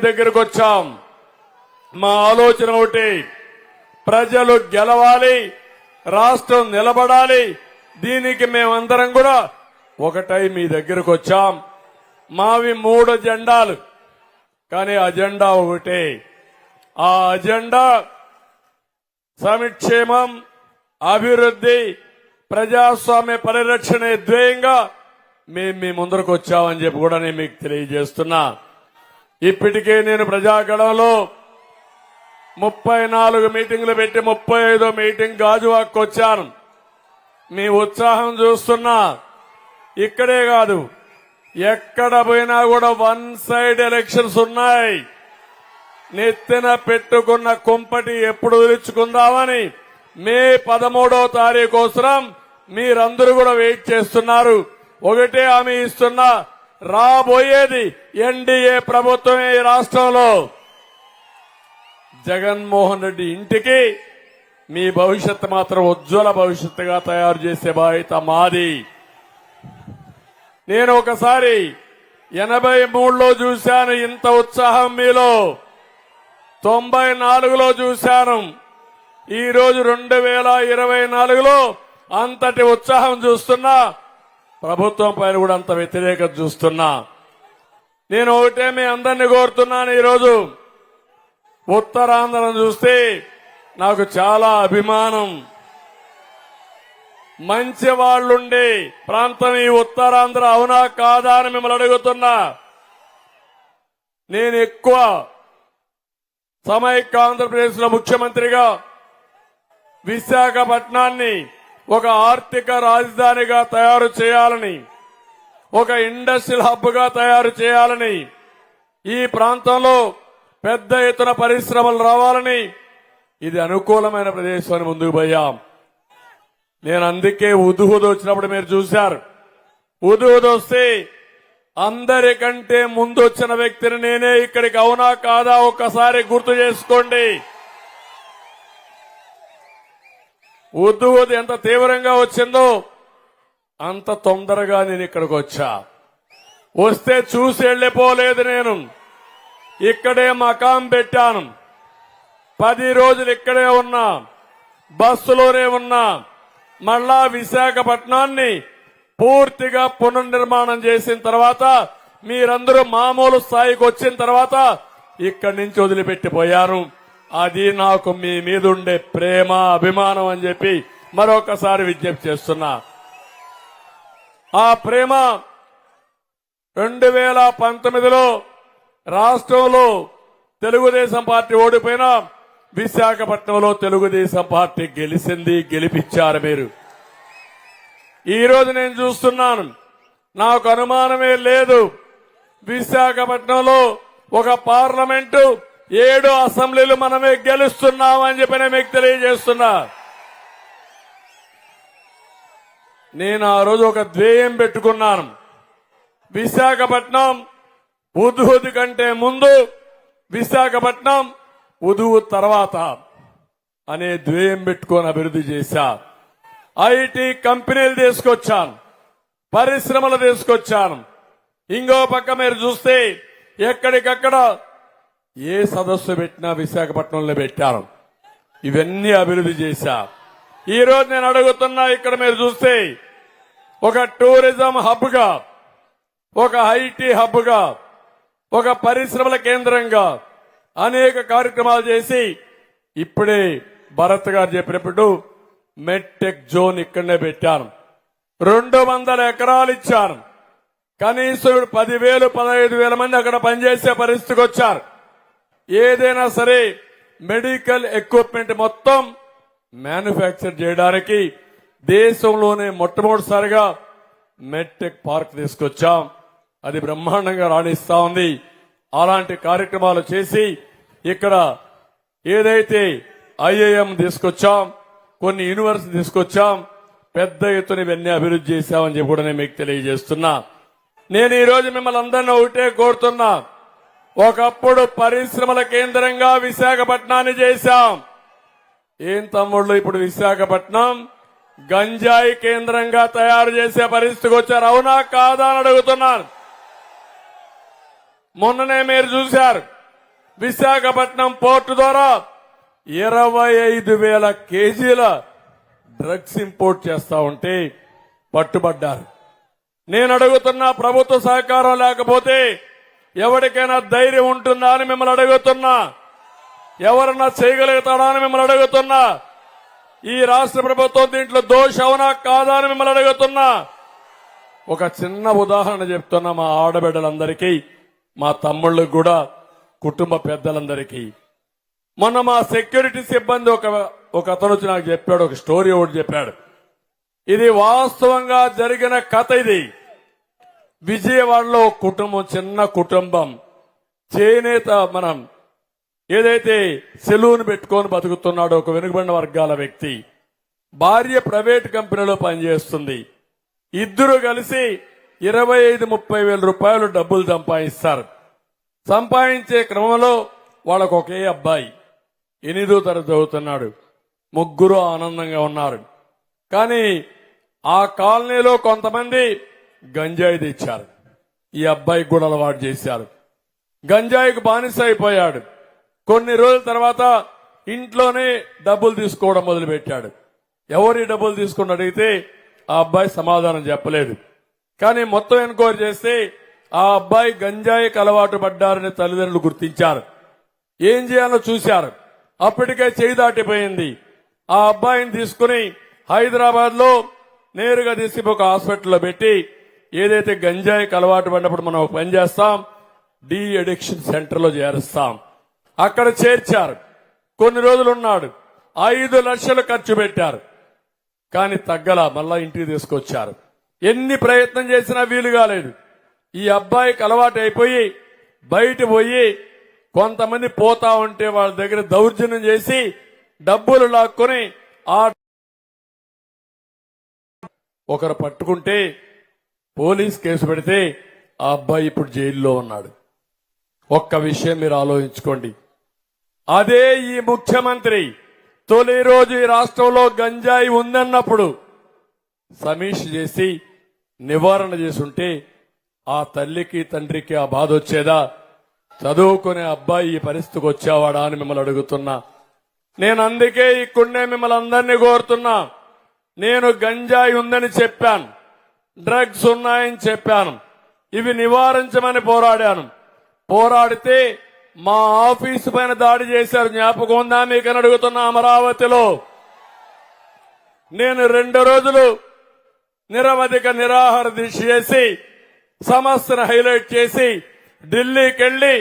దగ్గరకు వచ్చాం. మా ఆలోచన ఒకటి, ప్రజలు గెలవాలి, రాష్ట్రం నిలబడాలి. దీనికి మేమందరం కూడా ఒకటై మీ దగ్గరకు వచ్చాం. మావి 3 అజెండాలు, కానీ అజెండా ఒకటే. ఆ అజెండా సంక్షేమం, అభివృద్ధి, ప్రజాస్వామ్య పరిరక్షణ ధ్యేయంగా మేము మీ ముందరకు వచ్చామని చెప్పి కూడా నేను మీకు తెలియజేస్తున్నా. ఇప్పటికే నేను ప్రజాగణంలో 34 మీటింగ్లు పెట్టి 35వ మీటింగ్ గాజువాక్ వచ్చాను. మీ ఉత్సాహం చూస్తున్నా. ఇక్కడే కాదు, ఎక్కడ పోయినా కూడా 1 సైడ్ ఎలక్షన్స్ ఉన్నాయి. నెత్తిన పెట్టుకున్న కుంపటి ఎప్పుడు వదిలించుకుందామని మే 13వ తారీఖు కోసం మీరందరూ కూడా వెయిట్ చేస్తున్నారు. ఒకటే హామీ ఇస్తున్నా, రాబోయేది ఎన్డీఏ ప్రభుత్వమే. ఈ రాష్ట్రంలో జగన్మోహన్ రెడ్డి ఇంటికి మీ భవిష్యత్తు మాత్రం ఉజ్వల భవిష్యత్తుగా తయారు చేసే బాధ్యత మాది. నేను ఒకసారి 83లో చూశాను ఇంత ఉత్సాహం మీలో, 94లో చూశాను. ఈ రోజు 2024లో అంతటి ఉత్సాహం చూస్తున్నా, ప్రభుత్వం పైన కూడా అంత వ్యతిరేకత చూస్తున్నా. నేను ఒకటే మీ అందరినీ కోరుతున్నాను, ఈరోజు ఉత్తరాంధ్రం చూస్తే నాకు చాలా అభిమానం. మంచి వాళ్లుండే ప్రాంతం ఈ ఉత్తరాంధ్ర, అవునా కాదా అని మిమ్మల్ని అడుగుతున్నా. నేను ఎక్కువ సమైక్య ఆంధ్రప్రదేశ్ లో ముఖ్యమంత్రిగా విశాఖపట్నాన్ని ఒక ఆర్థిక రాజధానిగా తయారు చేయాలని, ఒక ఇండస్ట్రియల్ హబ్ గా తయారు చేయాలని, ఈ ప్రాంతంలో పెద్ద ఎత్తున పరిశ్రమలు రావాలని, ఇది అనుకూలమైన ప్రదేశాన్ని ముందుకు పోయాం. నేను అందుకే ఉదుహుదు వచ్చినప్పుడు మీరు చూశారు. ఉదుహుదు వస్తే అందరికంటే ముందు వచ్చిన వ్యక్తిని నేనే ఇక్కడికి, అవునా కాదా ఒక్కసారి గుర్తు చేసుకోండి. ఉద్దువుది ఎంత తీవ్రంగా వచ్చిందో అంత తొందరగా నేను ఇక్కడికి వచ్చా. వస్తే చూసి వెళ్లిపోలేదు. నేను ఇక్కడే మకాం పెట్టాను. 10 రోజులు ఇక్కడే ఉన్నా, బస్సులోనే ఉన్నా. మళ్ళా విశాఖపట్నాన్ని పూర్తిగా పునర్నిర్మాణం చేసిన తర్వాత, మీరందరూ మామూలు స్థాయికి వచ్చిన తర్వాత ఇక్కడి నుంచి వదిలిపెట్టిపోయాను. అది నాకు మీ మీద ఉండే ప్రేమ, అభిమానం అని చెప్పి మరొకసారి విజ్ఞప్తి చేస్తున్నా. ఆ ప్రేమ 2019లో రాష్ట్రంలో తెలుగుదేశం పార్టీ ఓడిపోయినా విశాఖపట్నంలో తెలుగుదేశం పార్టీ గెలిచింది, గెలిపించారు మీరు. ఈ రోజు నేను చూస్తున్నాను, నాకు అనుమానమే లేదు, విశాఖపట్నంలో ఒక పార్లమెంటు, 7 అసెంబ్లీలు మనమే గెలుస్తున్నామని చెప్పి నేను మీకు తెలియజేస్తున్నా. నేను ఆ రోజు ఒక ధ్యేయం పెట్టుకున్నాను, విశాఖపట్నం ఉదుహుదు కంటే ముందు, విశాఖపట్నం ఉదుహు తర్వాత అనే ధ్యేయం పెట్టుకొని అభివృద్ధి చేశా. ఐటీ కంపెనీలు తీసుకొచ్చాను, పరిశ్రమలు తీసుకొచ్చాను. ఇంకో పక్క మీరు చూస్తే ఎక్కడికక్కడ ఏ సదస్సు పెట్టినా విశాఖపట్నంలో పెట్టాను. ఇవన్నీ అభివృద్ధి చేశా. ఈ రోజు నేను అడుగుతున్నా, ఇక్కడ మీరు చూస్తే ఒక టూరిజం హబ్ గా, ఒక ఐటీ హబ్ గా, ఒక పరిశ్రమల కేంద్రంగా అనేక కార్యక్రమాలు చేసి, ఇప్పుడే భరత్ గారు చెప్పినప్పుడు మెడ్టెక్ జోన్ ఇక్కడనే పెట్టాను. 200 ఎకరాలు ఇచ్చాను. కనీసం 10,000, 15,000 మంది అక్కడ పనిచేసే పరిస్థితికి వచ్చారు. ఏదైనా సరే మెడికల్ ఎక్విప్మెంట్ మొత్తం మ్యానుఫ్యాక్చర్ చేయడానికి దేశంలోనే మొట్టమొదటిసారిగా మెడ్టెక్ పార్క్ తీసుకొచ్చాం. అది బ్రహ్మాండంగా రాణిస్తా ఉంది. అలాంటి కార్యక్రమాలు చేసి ఇక్కడ ఏదైతే ఐఐఎం తీసుకొచ్చాం, కొన్ని యూనివర్సిటీ తీసుకొచ్చాం, పెద్ద ఎత్తున ఇవన్నీ అభివృద్ధి చేశామని చెప్పి కూడా నేను మీకు తెలియజేస్తున్నా. నేను ఈ రోజు మిమ్మల్ని అందరినీ ఒకటే కోరుతున్నా, ఒకప్పుడు పరిశ్రమల కేంద్రంగా విశాఖపట్నాన్ని చేశాం. ఏం తమ్ముళ్ళు, ఇప్పుడు విశాఖపట్నం గంజాయి కేంద్రంగా తయారు చేసే పరిస్థితికి వచ్చారు, అవునా కాదా అని అడుగుతున్నాను. మొన్ననే మీరు చూశారు, విశాఖపట్నం పోర్టు ద్వారా 25,000 కేజీల డ్రగ్స్ ఇంపోర్ట్ చేస్తా ఉంటే పట్టుబడ్డారు. నేను అడుగుతున్నా, ప్రభుత్వ సహకారం లేకపోతే ఎవరికైనా ధైర్యం ఉంటుందా అని మిమ్మల్ని అడుగుతున్నా. ఎవరన్నా చేయగలుగుతాడా అని మిమ్మల్ని అడుగుతున్నా. ఈ రాష్ట్ర ప్రభుత్వం దీంట్లో దోషవునా కాదా అని మిమ్మల్ని అడుగుతున్నా. ఒక చిన్న ఉదాహరణ చెప్తున్నా మా ఆడబిడ్డలందరికీ, మా తమ్ముళ్ళకు కూడా, కుటుంబ పెద్దలందరికీ. మొన్న మా సెక్యూరిటీ సిబ్బంది ఒక అతను వచ్చి నాకు చెప్పాడు, ఒక స్టోరీ ఒకటి చెప్పాడు. ఇది వాస్తవంగా జరిగిన కథ. ఇది విజయవాడలో కుటుంబం, చిన్న కుటుంబం, చేనేత, మనం ఏదైతే సెలూన్ పెట్టుకొని బతుకుతున్నాడో ఒక వెనుకబడిన వర్గాల వ్యక్తి, భార్య ప్రైవేట్ కంపెనీలో పనిచేస్తుంది. ఇద్దరు కలిసి 25-30 వేల రూపాయలు డబ్బులు సంపాదిస్తారు. సంపాదించే క్రమంలో వాళ్ళకు ఒకే అబ్బాయి 8వ తరగతి చదువుతున్నాడు. ముగ్గురు ఆనందంగా ఉన్నారు. కానీ ఆ కాలనీలో కొంతమంది గంజాయి తెచ్చారు. ఈ అబ్బాయికి కూడా అలవాటు చేశారు. గంజాయికి బానిస అయిపోయాడు. కొన్ని రోజుల తర్వాత ఇంట్లోనే డబ్బులు తీసుకోవడం మొదలుపెట్టాడు. ఎవరి డబ్బులు తీసుకుని అడిగితే ఆ అబ్బాయి సమాధానం చెప్పలేదు. కానీ మొత్తం ఎన్క్వైరీ చేస్తే ఆ అబ్బాయి గంజాయికి అలవాటు పడ్డారని తల్లిదండ్రులు గుర్తించారు. ఏం చేయాలో చూశారు. అప్పటికే చేయి దాటిపోయింది. ఆ అబ్బాయిని తీసుకుని హైదరాబాద్ లో నేరుగా తీసుకు ఒక హాస్పిటల్లో పెట్టి, ఏదైతే గంజాయికి అలవాటు పడినప్పుడు మనం ఒక పని చేస్తాం, డి అడిక్షన్ సెంటర్ లో చేరుస్తాం. అక్కడ చేర్చారు. కొన్ని రోజులు ఉన్నాడు. 5 లక్షలు ఖర్చు పెట్టారు. కానీ తగ్గల, మళ్ళా ఇంటికి తీసుకొచ్చారు. ఎన్ని ప్రయత్నం చేసినా వీలు కాలేదు. ఈ అబ్బాయికి అలవాటు అయిపోయి బయట పోయి కొంతమంది పోతా ఉంటే వాళ్ళ దగ్గర దౌర్జన్యం చేసి డబ్బులు లాక్కొని ఒకరు పట్టుకుంటే పోలీస్ కేసు పెడితే ఆ అబ్బాయి ఇప్పుడు జైల్లో ఉన్నాడు. ఒక్క విషయం మీరు ఆలోచించుకోండి. అదే ఈ ముఖ్యమంత్రి తొలి రోజు ఈ రాష్ట్రంలో గంజాయి ఉందన్నప్పుడు సమీక్ష చేసి నివారణ చేసుంటే ఆ తల్లికి తండ్రికి ఆ బాధ వచ్చేదా? చదువుకునే అబ్బాయి ఈ పరిస్థితికి వచ్చేవాడా అని మిమ్మల్ని అడుగుతున్నా. నేను అందుకే ఇక్కడనే మిమ్మల్ని అందరినీ కోరుతున్నా. నేను గంజాయి ఉందని చెప్పాను, డ్రగ్స్ ఉన్నాయని చెప్పాను. ఇవి నివారించమని పోరాడాను. పోరాడితే మా ఆఫీసు పైన దాడి చేశారు. జ్ఞాపకం ఉందా మీకని అడుగుతున్నా. అమరావతిలో నేను 2 రోజులు నిరవధిక నిరాహార దీక్ష చేసి సమస్యను హైలైట్ చేసి ఢిల్లీకి వెళ్లి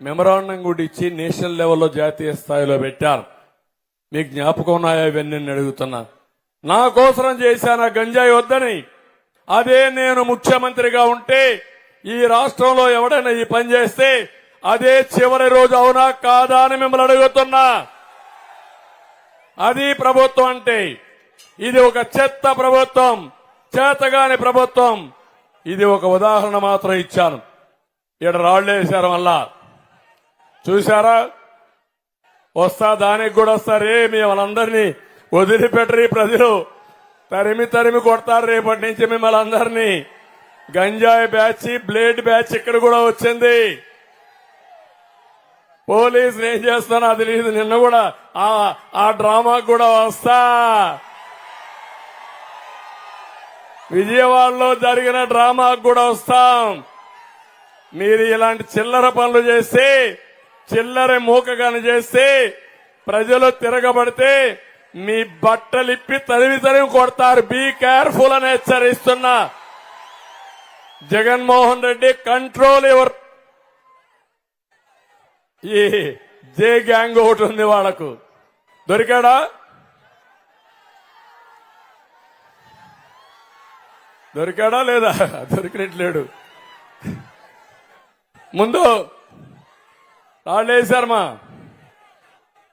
మెమరాండం కూడా ఇచ్చి నేషనల్ లెవెల్లో జాతీయ స్థాయిలో పెట్టారు. మీకు జ్ఞాపకం ఉన్నాయా ఇవన్నీ అడుగుతున్నా. నా కోసం చేశాను గంజాయి వద్దని. అదే నేను ముఖ్యమంత్రిగా ఉంటే ఈ రాష్ట్రంలో ఎవడైనా ఈ పని చేస్తే అదే చివరి రోజు అవునా కాదా అని మిమ్మల్ని అడుగుతున్నా. అది ప్రభుత్వం అంటే. ఇది ఒక చెత్త ప్రభుత్వం, చేతగాని ప్రభుత్వం. ఇది ఒక ఉదాహరణ మాత్రం ఇచ్చాను. ఇక్కడ రాళ్లేశారు. మళ్ళా చూశారా? వస్తా, దానికి కూడా వస్తారే. మిమ్మల్ని వదిలిపెట్టరు ప్రజలు. తరిమి తరిమి కొడతారు రేపటి నుంచి మిమ్మల్ని అందరినీ. గంజాయి బ్యాచ్, బ్లేడ్ బ్యాచ్ ఇక్కడ కూడా వచ్చింది. పోలీసులు ఏం చేస్తానో అది లేదు. నిన్న కూడా ఆ డ్రామాకు కూడా వస్తా. విజయవాడలో జరిగిన డ్రామాకు కూడా వస్తాం. మీరు ఇలాంటి చిల్లర పనులు చేస్తే, చిల్లర మూకగాని చేస్తే, ప్రజలు తిరగబడితే మీ బట్టలిప్పి తరిమి తరిమి కొడతారు. బీ కేర్ఫుల్ అని హెచ్చరిస్తున్నా. Jaganmohan Reddy, control your. ఈ జే గ్యాంగ్ ఒకటి ఉంది వాళ్లకు. దొరికాడా? దొరికాడా లేదా? దొరికినట్లేడు. ముందు రాళ్ళేశారమ్మా.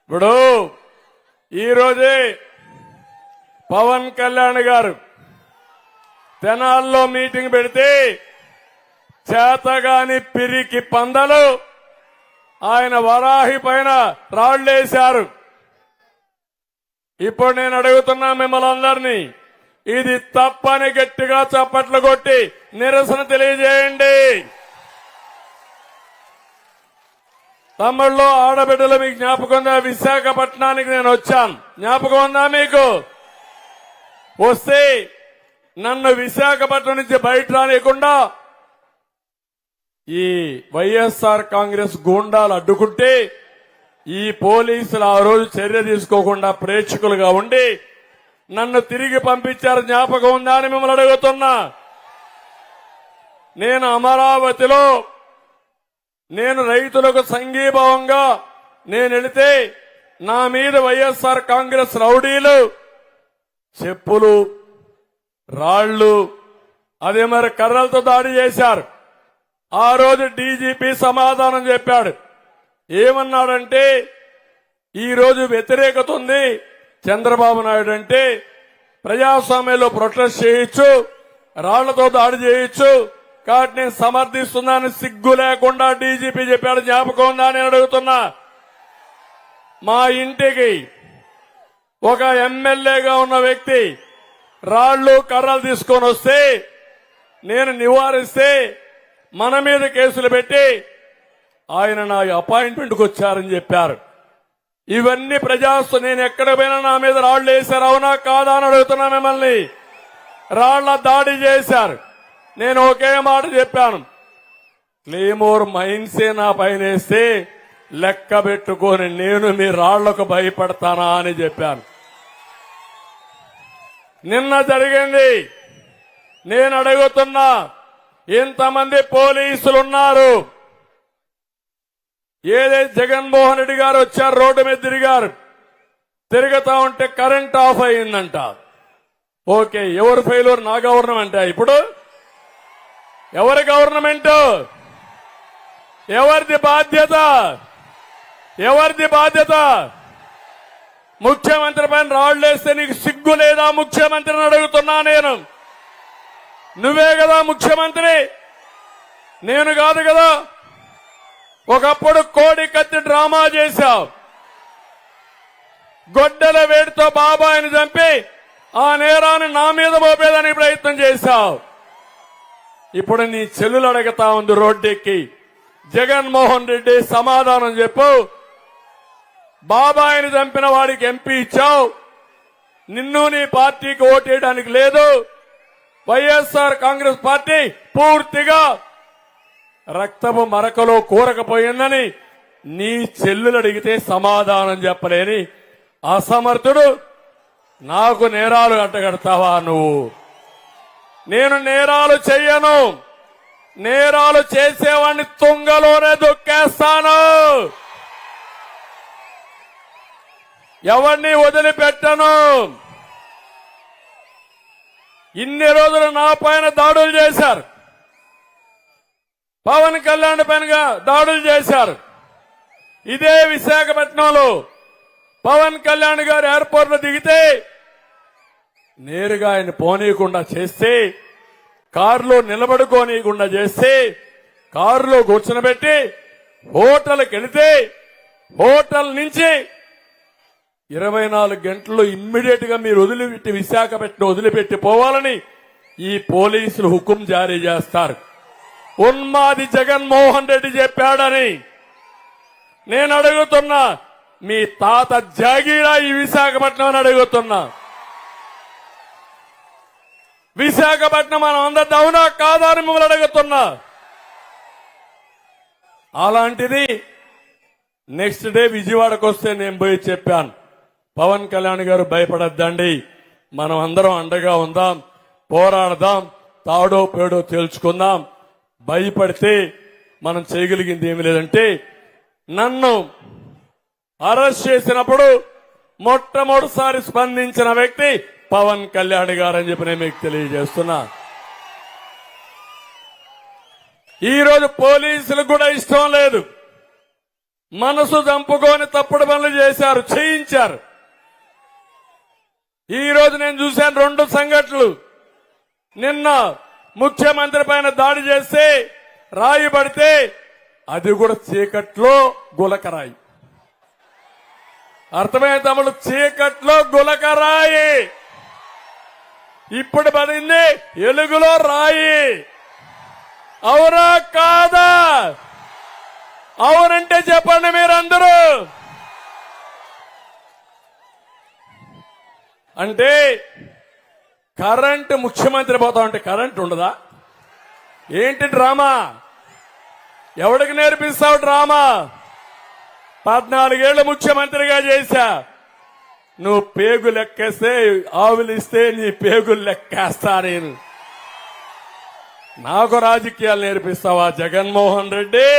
ఇప్పుడు ఈరోజే పవన్ కళ్యాణ్ గారు తెనాల్లో మీటింగ్ పెడితే చేతగాని పిరికి పందలు ఆయన వరాహి పైన రాళ్లేశారు. ఇప్పుడు నేను అడుగుతున్నా మిమ్మల్ని అందరినీ, ఇది తప్పని గట్టిగా చప్పట్లు కొట్టి నిరసన తెలియజేయండి. తమ్ముళ్ళు ఆడబిడ్డలు మీకు జ్ఞాపకం ఉందా? విశాఖపట్నానికి నేను వచ్చాను, జ్ఞాపకం ఉందా మీకు? వస్తే నన్ను విశాఖపట్నం నుంచి బయట రానియకుండా ఈ వైఎస్ఆర్ కాంగ్రెస్ గూండాలు అడ్డుకుంటే ఈ పోలీసులు ఆ రోజు చర్య తీసుకోకుండా ప్రేక్షకులుగా ఉండి నన్ను తిరిగి పంపించారు, జ్ఞాపకం ఉందా అని మిమ్మల్ని అడుగుతున్నా. నేను అమరావతిలో నేను రైతులకు సంఘీభావంగా నేను వెళితే నా మీద వైఎస్ఆర్ కాంగ్రెస్ రౌడీలు చెప్పులు, రాళ్లు, అదే మరి కర్రలతో దాడి చేశారు. ఆ రోజు డీజీపీ సమాధానం చెప్పాడు. ఏమన్నాడంటే, ఈ రోజు వ్యతిరేకత ఉంది, చంద్రబాబు నాయుడు అంటే ప్రజాస్వామ్యంలో ప్రొటెస్ట్ చేయొచ్చు, రాళ్లతో దాడి చేయొచ్చు, కాబట్టి నేను సమర్థిస్తున్నాను, సిగ్గు లేకుండా డీజీపీ చెప్పాడు. జ్ఞాపకం ఉందా అని అడుగుతున్నా. మా ఇంటికి ఒక ఎమ్మెల్యేగా ఉన్న వ్యక్తి రాళ్లు కర్రలు తీసుకొని వస్తే నేను నివారిస్తే మన మీద కేసులు పెట్టి ఆయన నా అపాయింట్మెంట్కి వచ్చారని చెప్పారు. ఇవన్నీ నేను ఎక్కడ పోయినా నా మీద రాళ్లు వేశారు, అవునా కాదా అని అడుగుతున్నా మిమ్మల్ని. రాళ్ల దాడి చేశారు. నేను ఒకే మాట చెప్పాను, క్లేమోర్ మైన్సే నా పైన వేస్తే లెక్క పెట్టుకొని నేను మీ రాళ్లకు భయపడతానా అని చెప్పాను. నిన్న జరిగింది. నేను అడుగుతున్నా, ఇంతమంది పోలీసులున్నారు, ఏదైతే జగన్మోహన్ రెడ్డి గారు వచ్చారు, రోడ్డు మీద తిరుగుతా ఉంటే కరెంట్ ఆఫ్ అయిందంట. ఓకే, ఎవరు ఫెయిల్యూర్? నా గవర్నమెంట్. ఇప్పుడు ఎవరి గవర్నమెంట్? ఎవరిది బాధ్యత? ఎవరిది బాధ్యత? ముఖ్యమంత్రి పైన రాళ్లు వేస్తే నీకు సిగ్గు లేదా ముఖ్యమంత్రిని అడుగుతున్నా నేను. నువ్వే కదా ముఖ్యమంత్రి, నేను కాదు కదా. ఒకప్పుడు కోడి కత్తి డ్రామా చేశావు, గొడ్డల వేడితో బాబాయిని చంపి ఆ నేరాన్ని నా మీద మోపేదానికి ప్రయత్నం చేశావు. ఇప్పుడు నీ చెల్లులు అడుగుతా ఉంది రోడ్డెక్కి, జగన్మోహన్ రెడ్డి సమాధానం చెప్పు. బాబాయిని చంపిన వాడికి ఎంపీ ఇచ్చావు, నిన్ను నీ పార్టీకి ఓటేయడానికి లేదు. వైఎస్ఆర్ కాంగ్రెస్ పార్టీ పూర్తిగా రక్తపు మరకలో కూరకపోయిందని నీ చెల్లులు అడిగితే సమాధానం చెప్పలేని అసమర్థుడు నాకు నేరాలు అడ్డగడతావా నువ్వు? నేను నేరాలు చెయ్యను, నేరాలు చేసేవాడిని తుంగలోనే దొక్కేస్తాను, ఎవరిని వదిలిపెట్టను. ఇన్ని రోజులు నా పైన దాడులు చేశారు, పవన్ కళ్యాణ్ పైన దాడులు చేశారు. ఇదే విశాఖపట్నంలో పవన్ కళ్యాణ్ గారు ఎయిర్పోర్ట్ లో దిగితే నేరుగా ఆయన పోనీయకుండా చేస్తే, కారులో నిలబడుకోనీయకుండా చేస్తే, కారులో కూర్చునబెట్టి హోటల్కి వెళితే హోటల్ నుంచి 24 గంటల్లో ఇమ్మీడియట్ గా మీరు వదిలిపెట్టి విశాఖపట్నం వదిలిపెట్టి పోవాలని ఈ పోలీసులు హుకుం జారీ చేస్తారు. ఉన్మాది జగన్మోహన్ రెడ్డి చెప్పాడని నేను అడుగుతున్నా. మీ తాత జాగీరా ఈ విశాఖపట్నం అని అడుగుతున్నా. విశాఖపట్నం మనం అందరిది అవునా కాదా అని మిమ్మల్ని అడుగుతున్నా. అలాంటిది నెక్స్ట్ డే విజయవాడకు వస్తే నేను పోయి చెప్పాను, పవన్ కళ్యాణ్ గారు భయపడద్దండి, మనం అందరం అండగా ఉందాం, పోరాడదాం, తాడో పేడో తేల్చుకుందాం. భయపడితే మనం చేయగలిగింది ఏమి లేదంటే, నన్ను అరెస్ట్ చేసినప్పుడు మొట్టమొదటిసారి స్పందించిన వ్యక్తి పవన్ కళ్యాణ్ గారు అని చెప్పి నేను మీకు తెలియజేస్తున్నా. ఈ రోజు పోలీసులకు కూడా ఇష్టం లేదు, మనసు చంపుకొని తప్పుడు పనులు చేశారు, చేయించారు. ఈ రోజు నేను చూశాను 2 సంఘటనలు. నిన్న ముఖ్యమంత్రి పైన దాడి చేస్తే రాయి పడితే అది కూడా చీకట్లో గులకరాయి. అర్థమైన తమ్ముడు, చీకట్లో గులకరాయి. ఇప్పుడు పడింది ఎలుగులో రాయి. అవునా కాదా? అవునంటే చెప్పండి మీరందరూ. అంటే కరెంటు ముఖ్యమంత్రి పోతా ఉంటే కరెంట్ ఉండదా? ఏంటి డ్రామా? ఎవడికి నేర్పిస్తావు డ్రామా? 14 ఏళ్లు ముఖ్యమంత్రిగా చేశా. నువ్వు పేగు లెక్కేస్తే ఆవులిస్తే నీ పేగులు లెక్కేస్తా నేను. నాకు రాజకీయాలు నేర్పిస్తావా జగన్మోహన్ రెడ్డి?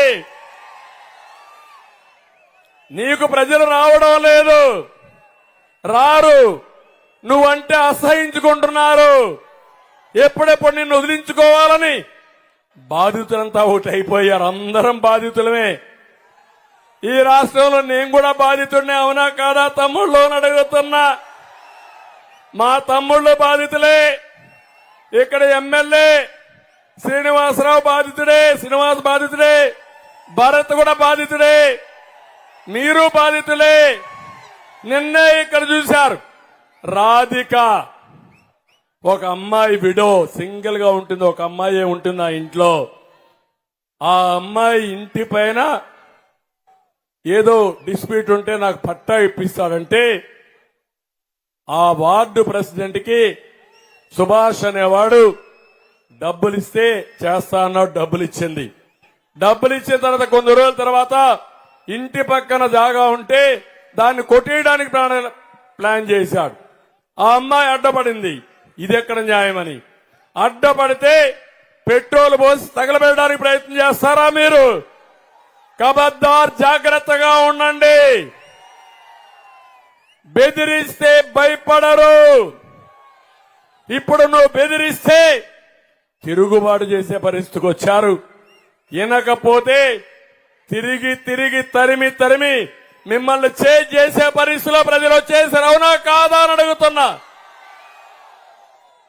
నీకు ప్రజలు రావడం లేదు, రారు. నువ్వంటే అసహించుకుంటున్నారు. ఎప్పుడెప్పుడు నిన్ను వదిలించుకోవాలని బాధితులంతా ఒకటి అయిపోయారు. అందరం బాధితులమే. ఈ రాష్ట్రంలో నేను కూడా బాధితుడినే, అవునా కాదా తమ్ముళ్ళు అని అడుగుతున్నా. మా తమ్ముళ్ళు బాధితులే. ఇక్కడ ఎమ్మెల్యే శ్రీనివాసరావు బాధితుడే, శ్రీనివాస్ బాధితుడే, భరత్ కూడా బాధితుడే, మీరు బాధితులే. నిన్నే ఇక్కడ చూశారు. రాధిక ఒక అమ్మాయి విడో, సింగిల్ గా ఉంటుంది, ఒక అమ్మాయి ఉంటుంది ఆ ఇంట్లో. ఆ అమ్మాయి ఇంటి పైన ఏదో డిస్ప్యూట్ ఉంటే నాకు పట్టా ఇప్పిస్తాడంటే ఆ వార్డు ప్రెసిడెంట్ కి సుభాష్ అనేవాడు డబ్బులు ఇస్తే చేస్తా అన్నాడు. డబ్బులు ఇచ్చింది. డబ్బులు ఇచ్చిన తర్వాత కొన్ని రోజుల తర్వాత ఇంటి పక్కన జాగా ఉంటే దాన్ని కొట్టేయడానికి ప్లాన్ చేశాడు. ఆ అమ్మాయి అడ్డపడింది. ఇది ఎక్కడ న్యాయమని అడ్డపడితే పెట్రోల్ పోసి తగలబెట్టడానికి ప్రయత్నం చేస్తారా మీరు? కబద్దార్, జాగ్రత్తగా ఉండండి. బెదిరిస్తే భయపడరు. ఇప్పుడు నువ్వు బెదిరిస్తే తిరుగుబాటు చేసే పరిస్థితికి వచ్చారు. వినకపోతే తిరిగి తిరిగి తరిమి తరిమి మిమ్మల్ని చేసే పరిస్థితిలో ప్రజలు వచ్చేసారు. అవునా కాదా అని అడుగుతున్నా.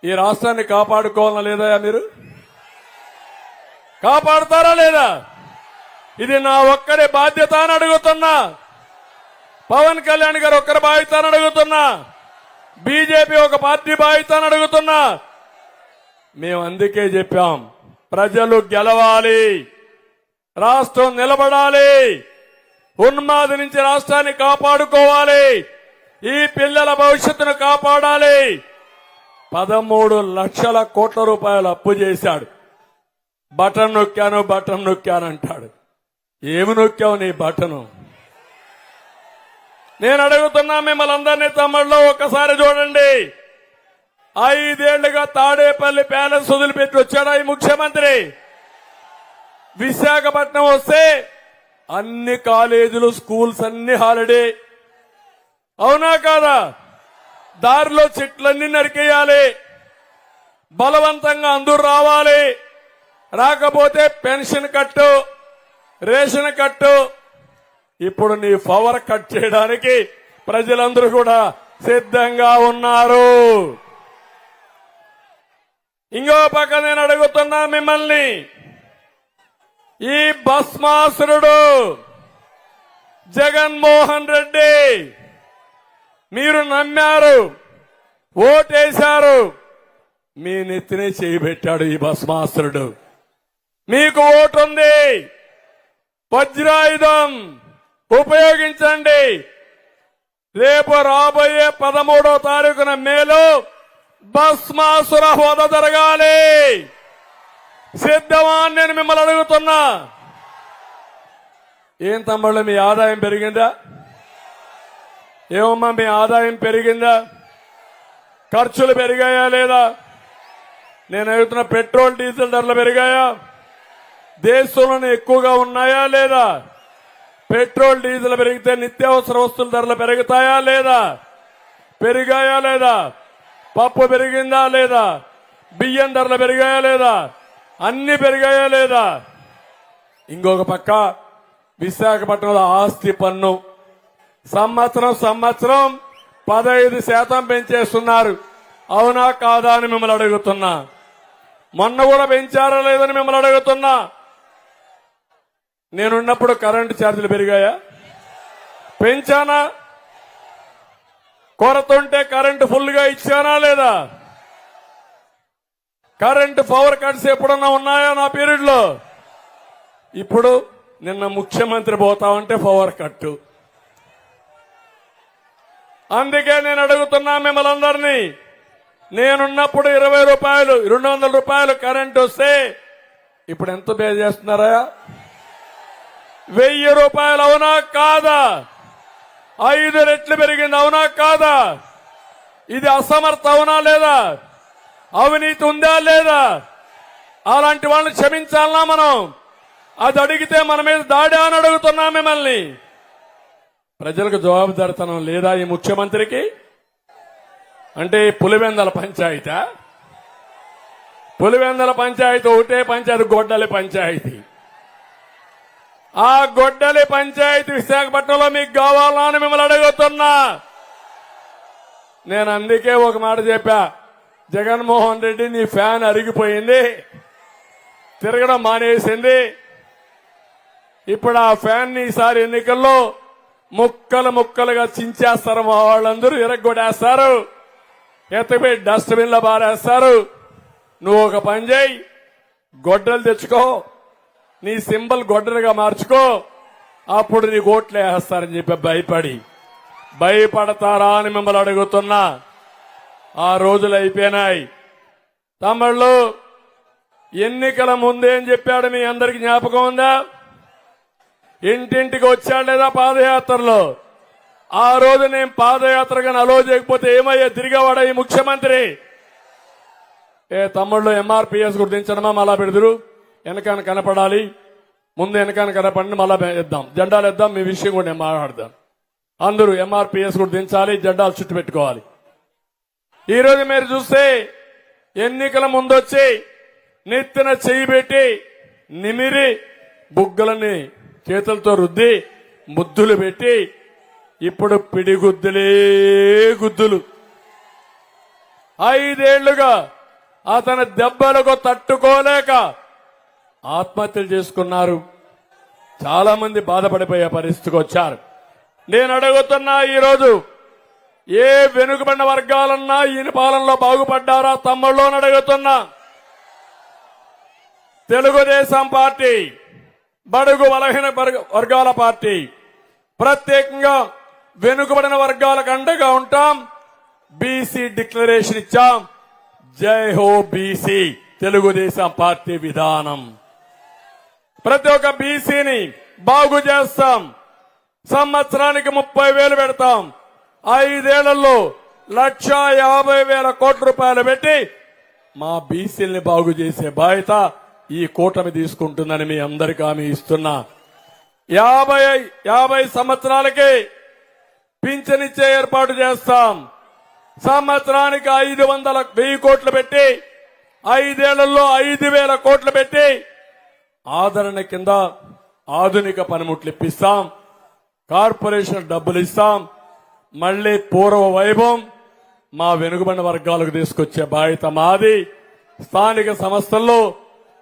ఈ రాష్ట్రాన్ని కాపాడుకోవాలా లేదా? మీరు కాపాడుతారా లేదా? ఇది నా ఒక్కరి బాధ్యత అని అడుగుతున్నా. పవన్ కళ్యాణ్ గారు ఒక్కరి బాధ్యత అని అడుగుతున్నా. బీజేపీ ఒక పార్టీ బాధ్యత అని అడుగుతున్నా. మేము అందుకే చెప్పాం, ప్రజలు గెలవాలి, రాష్ట్రం నిలబడాలి, ఉన్మాది నుంచి రాష్ట్రాన్ని కాపాడుకోవాలి, ఈ పిల్లల భవిష్యత్తును కాపాడాలి. 13 లక్షల కోట్ల రూపాయలు అప్పు చేశాడు. బటన్ నొక్కానంటాడు. ఏమి నొక్కావు నీ బటను? నేను అడుగుతున్నా మిమ్మల్ని అందరినీ, తమ్ముళ్ళు ఒక్కసారి చూడండి. 5 ఏళ్లుగా తాడేపల్లి ప్యాలెస్ వదిలిపెట్టి వచ్చాడా ఈ ముఖ్యమంత్రి? విశాఖపట్నం వస్తే అన్ని కాలేజీలు, స్కూల్స్ అన్ని హాలిడే. అవునా కాదా? దారిలో చెట్లన్నీ నరికేయాలి, బలవంతంగా అందరూ రావాలి. రాకపోతే పెన్షన్ కట్టు, రేషన్ కట్టు. ఇప్పుడు నీ పవర్ కట్ చేయడానికి ప్రజలందరూ కూడా సిద్ధంగా ఉన్నారు. ఇంకో పక్క నేను అడుగుతున్నా మిమ్మల్ని, ఈ భస్మాసురుడు జగన్మోహన్ రెడ్డి మీరు నమ్మారు, ఓటేశారు, మీ నెత్తినే చేయబెట్టాడు ఈ భస్మాసురుడు. మీకు ఓటుంది, వజ్రాయుధం ఉపయోగించండి. రేపు రాబోయే 13వ తారీఖున మేలో భస్మాసుర హోద జరగాలి. సిద్ధమా అని నేను మిమ్మల్ని అడుగుతున్నా. ఏం తమ్ముళ్ళు, మీ ఆదాయం పెరిగిందా? ఏమమ్మా మీ ఆదాయం పెరిగిందా? ఖర్చులు పెరిగాయా లేదా? నేను అడుగుతున్న పెట్రోల్ డీజిల్ ధరలు పెరిగాయా? దేశంలోనే ఎక్కువగా ఉన్నాయా లేదా? పెట్రోల్ డీజిల్ పెరిగితే నిత్యావసర వస్తువుల ధరలు పెరుగుతాయా లేదా? పెరిగాయా లేదా? పప్పు పెరిగిందా లేదా? బియ్యం ధరలు పెరిగాయా లేదా? అన్ని పెరిగాయా లేదా? ఇంకొక పక్క విశాఖపట్నంలో ఆస్తి పన్ను సంవత్సరం 15% పెంచేస్తున్నారు. అవునా కాదా అని మిమ్మల్ని అడుగుతున్నా. మొన్న కూడా పెంచారా లేదని మిమ్మల్ని అడుగుతున్నా. నేనున్నప్పుడు కరెంటు ఛార్జీలు పెరిగాయా? పెంచానా? కొరత ఉంటే కరెంటు ఫుల్ గా ఇచ్చానా లేదా? కరెంటు పవర్ కట్స్ ఎప్పుడన్నా ఉన్నాయా నా పీరియడ్ లో? ఇప్పుడు నిన్న ముఖ్యమంత్రి పోతామంటే పవర్ కట్టు. అందుకే నేను అడుగుతున్నా మిమ్మల్ని అందరినీ, నేనున్నప్పుడు 20 రూపాయలు 200 రూపాయలు కరెంట్ వస్తే ఇప్పుడు ఎంత పే చేస్తున్నారా? 1000 రూపాయలు. అవునా కాదా? 5 రెట్లు పెరిగింది. అవునా కాదా? ఇది అసమర్థ అవునా లేదా? అవినీతి ఉందా లేదా? అలాంటి వాళ్ళని క్షమించాలనా మనం? అది అడిగితే మన మీద దాడి అని అడుగుతున్నా మిమ్మల్ని. ప్రజలకు జవాబుదారితనం లేదా ఈ ముఖ్యమంత్రికి? అంటే పులివెందల పంచాయతీ, పులివెందల పంచాయతీ ఒకటే పంచాయతీ, గొడ్డలి పంచాయతీ. ఆ గొడ్డలి పంచాయతీ విశాఖపట్నంలో మీకు కావాలా అని మిమ్మల్ని అడుగుతున్నా. నేను అందుకే ఒక మాట చెప్పా, జగన్మోహన్ రెడ్డి నీ ఫ్యాన్ అరిగిపోయింది, తిరగడం మానేసింది. ఇప్పుడు ఆ ఫ్యాన్ ఈసారి ఎన్నికల్లో ముక్కలు ముక్కలుగా చించేస్తారు. మా వాళ్ళందరూ ఇరగ్గొడేస్తారు, ఎత్తపోయి డస్ట్బిన్ లో బారేస్తారు. నువ్వు ఒక పని చేయి, గొడ్డలు తెచ్చుకో, నీ సింబల్ గొడ్డలుగా మార్చుకో, అప్పుడు నీకు ఓట్లు వేస్తారని చెప్పి భయపడతారా అని మిమ్మల్ని అడుగుతున్నా. ఆ రోజులు అయిపోయినాయి. తమిళ్ళు ఎన్నికల ముందేం చెప్పాడు మీ అందరికి జ్ఞాపకం ఉందా? ఇంటింటికి వచ్చాడు లేదా పాదయాత్రలో? ఆ రోజు నేను పాదయాత్రగా అలో చేయకపోతే ఏమయ్యా తిరిగేవాడా ఈ ముఖ్యమంత్రి? తమ్ముళ్ళు ఎంఆర్పీఎస్ గుర్తించడమా మళ్ళా పెడదురు, వెనకాన కనపడాలి, ముందు వెనకాన కనపడి మళ్ళా ఇద్దాం, జెండాలు ఇద్దాం, మీ విషయం కూడా నేను మాట్లాడదాం. అందరూ ఎంఆర్పీఎస్ గుర్తించాలి, జెండాలు చుట్టు పెట్టుకోవాలి. ఈ రోజు మీరు చూస్తే ఎన్నికల ముందొచ్చి నెత్తిన చెయ్యి పెట్టి నిమిరి బుగ్గలని చేతులతో రుద్ది ముద్దులు పెట్టి ఇప్పుడు పిడిగుద్దులే గుద్దులు. 5 ఏళ్లుగా అతని దెబ్బలకు తట్టుకోలేక ఆత్మహత్యలు చేసుకున్నారు. చాలా మంది బాధపడిపోయే పరిస్థితికి వచ్చారు. నేను అడుగుతున్నా, ఈరోజు ఏ వెనుకబడిన వర్గాలన్నా ఈయన పాలనలో బాగుపడ్డారా తమ్ముళ్ళు అని అడుగుతున్నా. తెలుగుదేశం పార్టీ బడుగు బలహీన వర్గాల పార్టీ, ప్రత్యేకంగా వెనుకబడిన వర్గాలకు అండగా ఉంటాం. బీసీ డిక్లరేషన్ ఇచ్చాం. జై హో బీసీ, తెలుగుదేశం పార్టీ విధానం. ప్రతి ఒక్క బీసీని బాగు చేస్తాం. సంవత్సరానికి 30,000 పెడతాం. 5 ఏళ్లలో 1,50,000 కోట్ల రూపాయలు పెట్టి మా బీసీల్ని బాగు చేసే బాధ్యత ఈ కూటమి తీసుకుంటుందని మీ అందరికీ హామీ ఇస్తున్నా. 50 సంవత్సరాలకి పింఛనిచ్చే ఏర్పాటు చేస్తాం. సంవత్సరానికి 1,000 కోట్లు పెట్టి 5 ఏళ్లలో 5,000 కోట్లు పెట్టి ఆదరణ కింద ఆధునిక పనిముట్లు ఇప్పిస్తాం. కార్పొరేషన్ డబ్బులు ఇస్తాం. మళ్లీ పూర్వ వైభవం మా వెనుకబడిన వర్గాలకు తీసుకొచ్చే బాధ్యత మాది. స్థానిక సంస్థల్లో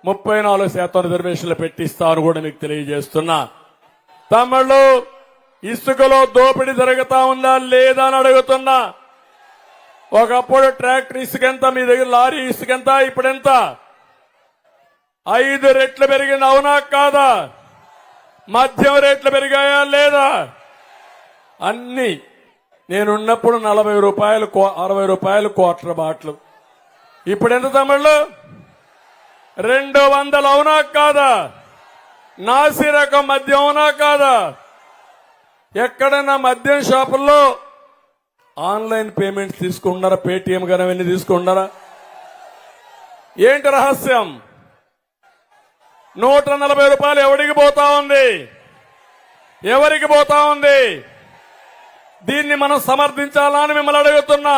34% రిజర్వేషన్లు పెట్టిస్తాను కూడా మీకు తెలియజేస్తున్నా. తమిళ్ళు ఇసుకలో దోపిడీ జరుగుతా ఉందా లేదా అని అడుగుతున్నా. ఒకప్పుడు ట్రాక్టర్ ఇసుకెంత, మీ దగ్గర లారీ ఇసుకెంత, ఇప్పుడెంత? 5 రెట్లు పెరిగింది. అవునా కాదా? మద్యం రేట్లు పెరిగాయా లేదా? అన్ని నేనున్నప్పుడు 40 రూపాయలు 60 రూపాయలు క్వార్టర్ బాటిల్, ఇప్పుడు ఎంత తమిళ్ళు? 200. అవునా కాదా? నాసి రకం మద్యం అవునా కాదా? ఎక్కడైనా మద్యం షాపుల్లో ఆన్లైన్ పేమెంట్స్ తీసుకుంటున్నారా? పేటీఎం కానీ అవన్నీ తీసుకుంటున్నారా? ఏంటి రహస్యం? 140 రూపాయలు ఎవరికి పోతా ఉంది? ఎవరికి పోతా ఉంది? దీన్ని మనం సమర్థించాలా అని మిమ్మల్ని అడుగుతున్నా.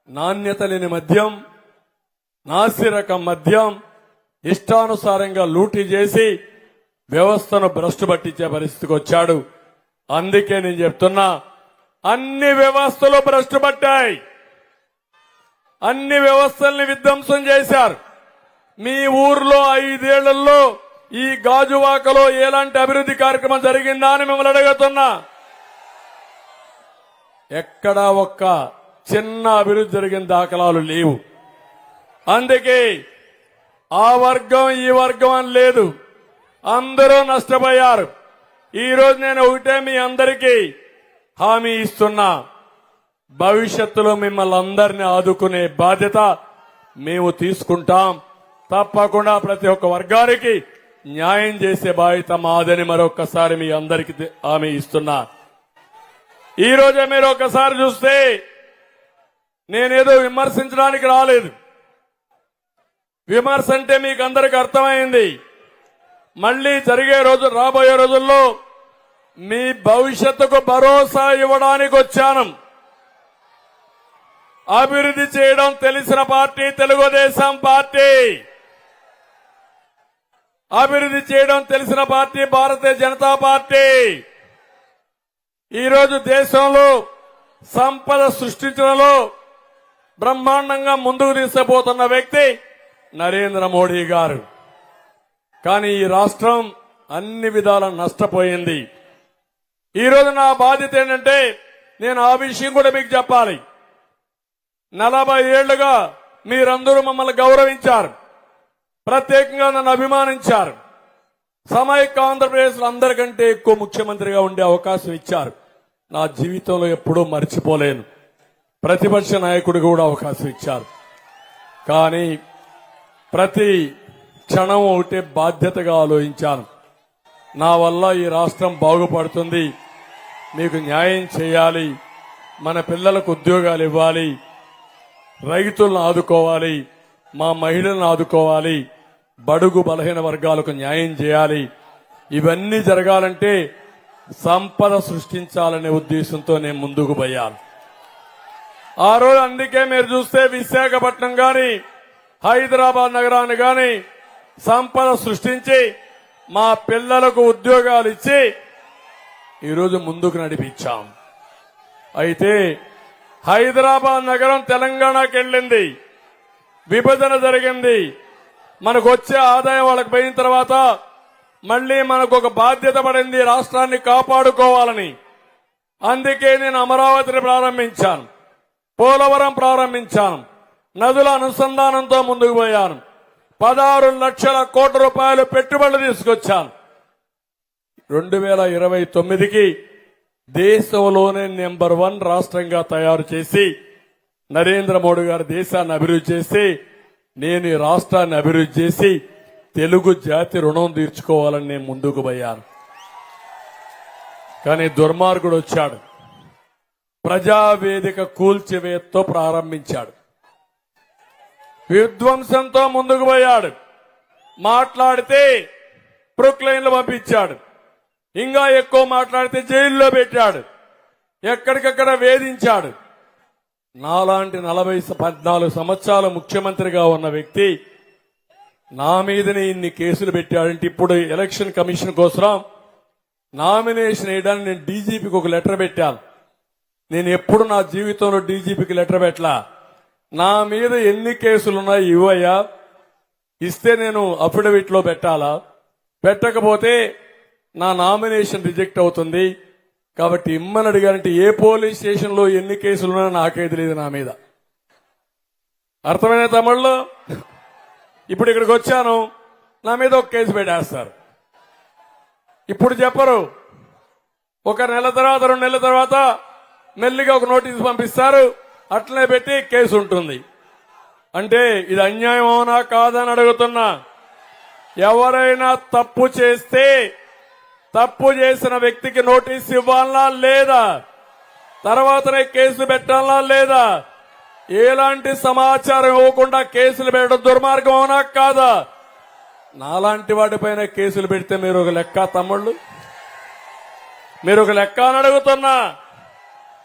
నాణ్యత లేని మద్యం, నాసి రకం మద్యం ఇష్టానుసారంగా లూటీ చేసి వ్యవస్థను భ్రష్టు పట్టించే పరిస్థితికి వచ్చాడు. అందుకే నేను చెప్తున్నా, అన్ని వ్యవస్థలు భ్రష్టు పట్టాయి. అన్ని వ్యవస్థల్ని విధ్వంసం చేశారు. మీ ఊర్లో 5 ఏళ్లలో ఈ గాజువాకలో ఎలాంటి అభివృద్ధి కార్యక్రమం జరిగిందా అని మిమ్మల్ని అడుగుతున్నా. ఎక్కడా ఒక్క చిన్న అభివృద్ధి జరిగిన దాఖలాలు లేవు. అందుకే ఆ వర్గం ఈ వర్గం అని లేదు. అందరూ నష్టపోయారు. ఈ రోజు నేను ఒకటే మీ అందరికీ హామీ ఇస్తున్నా, భవిష్యత్తులో మిమ్మల్ని అందరినీ ఆదుకునే బాధ్యత మేము తీసుకుంటాం. తప్పకుండా ప్రతి ఒక్క వర్గానికి న్యాయం చేసే బాధ్యత మాదని మరొకసారి మీ అందరికీ హామీ ఇస్తున్నా. ఈ రోజే మీరు ఒకసారి చూస్తే నేనేదో విమర్శించడానికి రాలేదు. విమర్శ అంటే మీకు అందరికి అర్థమైంది. మళ్లీ జరిగే రోజు రాబోయే రోజుల్లో మీ భవిష్యత్తుకు భరోసా ఇవ్వడానికి వచ్చాను. అభివృద్ధి చేయడం తెలిసిన పార్టీ తెలుగుదేశం పార్టీ. అభివృద్ధి చేయడం తెలిసిన పార్టీ భారతీయ జనతా పార్టీ. ఈరోజు దేశంలో సంపద సృష్టించడంలో బ్రహ్మాండంగా ముందుకు తీసుకుపోతున్న వ్యక్తి నరేంద్ర మోడీ గారు. కానీ ఈ రాష్ట్రం అన్ని విధాలా నష్టపోయింది. ఈ రోజు నా బాధ్యత ఏంటంటే నేను ఆ విషయం కూడా మీకు చెప్పాలి. 40 ఏళ్లుగా మీరందరూ మమ్మల్ని గౌరవించారు, ప్రత్యేకంగా నన్ను అభిమానించారు. సమైక్య ఆంధ్రప్రదేశ్ లో అందరికంటే ఎక్కువ ముఖ్యమంత్రిగా ఉండే అవకాశం ఇచ్చారు. నా జీవితంలో ఎప్పుడూ మర్చిపోలేను. ప్రతిపక్ష నాయకుడిగా కూడా అవకాశం ఇచ్చారు. కానీ ప్రతి క్షణం ఒకటే బాధ్యతగా ఆలోచించాను. నా వల్ల ఈ రాష్ట్రం బాగుపడుతుంది, మీకు న్యాయం చేయాలి, మన పిల్లలకు ఉద్యోగాలు ఇవ్వాలి, రైతులను ఆదుకోవాలి, మా మహిళలను ఆదుకోవాలి, బడుగు బలహీన వర్గాలకు న్యాయం చేయాలి. ఇవన్నీ జరగాలంటే సంపద సృష్టించాలనే ఉద్దేశంతో నేను ముందుకు పోయాను. ఆ రోజు అందుకే మీరు చూస్తే విశాఖపట్నం గాని హైదరాబాద్ నగరాన్ని గాని సంపద సృష్టించి మా పిల్లలకు ఉద్యోగాలు ఇచ్చి ఈరోజు ముందుకు నడిపించాం. అయితే హైదరాబాద్ నగరం తెలంగాణకి వెళ్ళింది, విభజన జరిగింది. మనకు వచ్చే ఆదాయం వాళ్ళకి పోయిన తర్వాత మళ్లీ మనకు ఒక బాధ్యత పడింది, రాష్ట్రాన్ని కాపాడుకోవాలని. అందుకే నేను అమరావతిని ప్రారంభించాను, పోలవరం ప్రారంభించాను, నదుల అనుసంధానంతో ముందుకు పోయాను, 16 లక్షల కోట్ల రూపాయలు పెట్టుబడులు తీసుకొచ్చాను. 2029కి దేశంలోనే నెంబర్ 1 రాష్ట్రంగా తయారు చేసి నరేంద్ర మోడీ గారు దేశాన్ని అభివృద్ధి చేసి నేను ఈ రాష్ట్రాన్ని అభివృద్ధి చేసి తెలుగు జాతి రుణం తీర్చుకోవాలని నేను ముందుకు పోయాను. కానీ దుర్మార్గుడు వచ్చాడు, ప్రజావేదిక కూల్చివేతతో ప్రారంభించాడు, విధ్వంసంతో ముందుకు పోయాడు. మాట్లాడితే ప్రొక్లైన్లు పంపించాడు, ఇంకా ఎక్కువ మాట్లాడితే జైల్లో పెట్టాడు, ఎక్కడికక్కడ వేధించాడు. నాలాంటి 14 సంవత్సరాలు ముఖ్యమంత్రిగా ఉన్న వ్యక్తి నా మీదనే ఇన్ని కేసులు పెట్టాడంటే ఇప్పుడు ఎలక్షన్ కమిషన్ కోసం నామినేషన్ వేయడానికి నేను డీజీపీకి ఒక లెటర్ పెట్టాను. నేను ఎప్పుడు నా జీవితంలో డీజీపీకి లెటర్ పెట్టలా. నా మీద ఎన్ని కేసులున్నాయి ఇవ్వయ్యా, ఇస్తే నేను అఫిడవిట్ లో పెట్టాలా, పెట్టకపోతే నా నామినేషన్ రిజెక్ట్ అవుతుంది. కాబట్టి ఇమ్మని అడిగారంటే ఏ పోలీస్ స్టేషన్ లో ఎన్ని కేసులున్నా నాకే తెలియదు నా మీద. అర్థమైన తమిళ్లో ఇప్పుడు ఇక్కడికి వచ్చాను, నా మీద ఒక కేసు పెట్టేస్తారు. ఇప్పుడు చెప్పరు, ఒక నెల తర్వాత 2 నెలల తర్వాత మెల్లిగా ఒక నోటీసు పంపిస్తారు, అట్లనే పెట్టి కేసు ఉంటుంది. అంటే ఇది అన్యాయం అవునా కాదని అడుగుతున్నా. ఎవరైనా తప్పు చేస్తే తప్పు చేసిన వ్యక్తికి నోటీసు ఇవ్వాలా లేదా, తర్వాతనే కేసు పెట్టాలా లేదా, ఎలాంటి సమాచారం ఇవ్వకుండా కేసులు పెట్టడం దుర్మార్గం అవునా కాదా? నాలాంటి వాటిపైన కేసులు పెడితే మీరు ఒక లెక్క తమ్ముళ్ళు, మీరు ఒక లెక్క అని అడుగుతున్నా.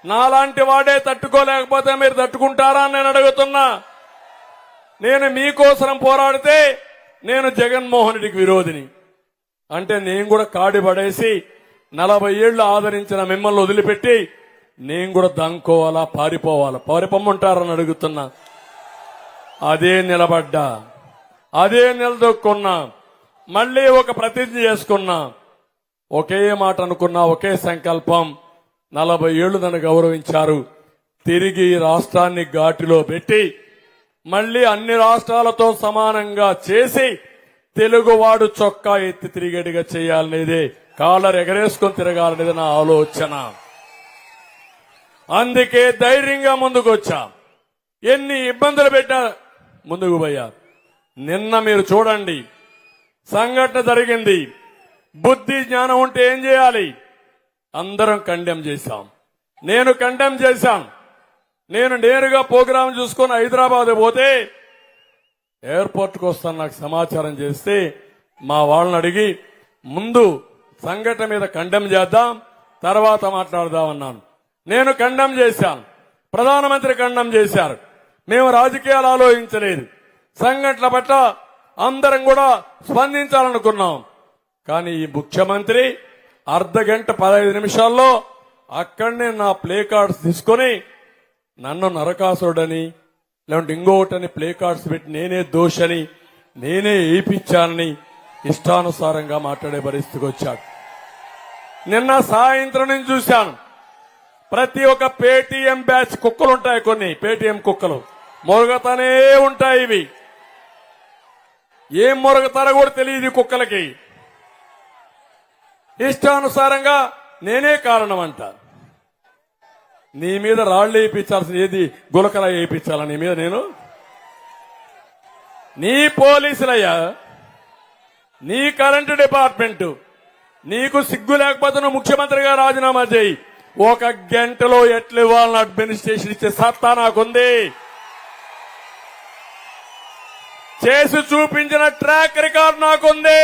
నాలాంటి వాడే తట్టుకోలేకపోతే మీరు తట్టుకుంటారా అని నేను అడుగుతున్నా. నేను మీకోసం పోరాడితే నేను జగన్మోహన్ రెడ్డికి విరోధిని అంటే నేను కూడా కాడి పడేసి 40 ఏళ్లు ఆదరించిన మిమ్మల్ని వదిలిపెట్టి నేను కూడా దంకోవాలా, పారిపోవాలా? పారిపోమంటారని అడుగుతున్నా. అదే నిలబడ్డా, అదే నిలదొక్కున్నా, మళ్లీ ఒక ప్రతిజ్ఞ చేసుకున్నా, ఒకే మాట అనుకున్నా, ఒకే సంకల్పం. 40 ఏళ్లు నన్ను గౌరవించారు, తిరిగి రాష్ట్రాన్ని ఘాటిలో పెట్టి మళ్లీ అన్ని రాష్ట్రాలతో సమానంగా చేసి తెలుగువాడు చొక్కా ఎత్తి తిరిగేట్టుగా చేయాలనేదే, కాలర్ ఎగరేసుకొని తిరగాలనేది నా ఆలోచన. అందుకే ధైర్యంగా ముందుకు వచ్చా. ఎన్ని ఇబ్బందులు పెట్టా ముందుకు పోయా. నిన్న మీరు చూడండి, సంఘటన జరిగింది. బుద్ధి జ్ఞానం ఉంటే ఏం చేయాలి? అందరం కండెమ్ చేశాం. నేను కండెమ్ చేశాను. నేను నేరుగా ప్రోగ్రాం చూసుకొని హైదరాబాద్ పోతే ఎయిర్పోర్ట్కి వస్తాను నాకు సమాచారం చేస్తే మా వాళ్ళని అడిగి ముందు సంఘటన మీద కండెమ్ చేద్దాం, తర్వాత మాట్లాడదామన్నాను. నేను కండెమ్ చేశాను, ప్రధానమంత్రి కండెమ్ చేశారు. మేము రాజకీయాలు ఆలోచించలేదు. సంఘటన పట్ల అందరం కూడా స్పందించాలనుకున్నాం. కానీ ఈ ముఖ్యమంత్రి అర్ధగంట 15 నిమిషాల్లో అక్కడనే నా ప్లే కార్డ్స్ తీసుకొని నన్ను నరకాసుడని లేదంటే ఇంకొకటని ప్లే కార్డ్స్ పెట్టి నేనే దోషని, నేనే ఏపిచ్చానని ఇష్టానుసారంగా మాట్లాడే పరిస్థితికి వచ్చాడు. నిన్న సాయంత్రం నుంచి చూశాను, ప్రతి ఒక్క పేటీఎం బ్యాచ్ కుక్కలు ఉంటాయి, కొన్ని పేటీఎం కుక్కలు మొరగతానే ఉంటాయి. ఇవి ఏం మొరగతారో కూడా తెలియదు కుక్కలకి. ఇష్టానుసారంగా నేనే కారణం అంట. నీ మీద రాళ్లు వేయించాల్సిన ఏది గులకల వేయించాలా నీ మీద? నేను నీ పోలీసులయ్యా, నీ కరెంటు డిపార్ట్మెంట్, నీకు సిగ్గు లేకపోతే నువ్వు ముఖ్యమంత్రిగా రాజీనామా చేయి. 1 గంటలో ఎట్లు ఇవ్వాలని అడ్మినిస్ట్రేషన్ ఇచ్చే సత్తా నాకుంది. చేసి చూపించిన ట్రాక్ రికార్డ్ నాకుంది.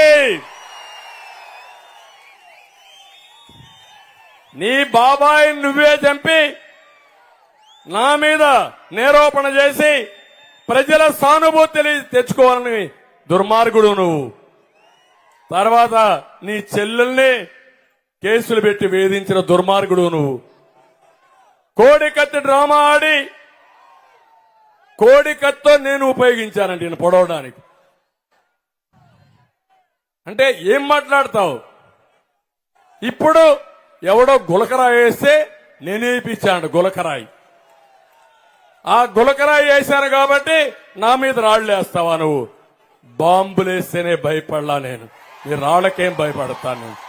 నీ బాబాయి నువ్వే చంపి నా మీద నేరోపణ చేసి ప్రజల సానుభూతి తెచ్చుకోవాలని దుర్మార్గుడు నువ్వు. తర్వాత నీ చెల్లెల్ని కేసులు పెట్టి వేధించిన దుర్మార్గుడు నువ్వు. కోడికత్తి డ్రామా ఆడి కోడికత్తో నేను ఉపయోగించానంటే నేను పొడవడానికి. అంటే ఏం మాట్లాడతావు? ఇప్పుడు ఎవడో గులకరాయి వేస్తే నేనే ఇప్పించాను గులకరాయి. ఆ గులకరాయి వేశాను కాబట్టి నా మీద రాళ్లు వేస్తావా నువ్వు? బాంబులేస్తేనే భయపడలా నేను, ఈ రాళ్లకేం భయపడతాను నేను?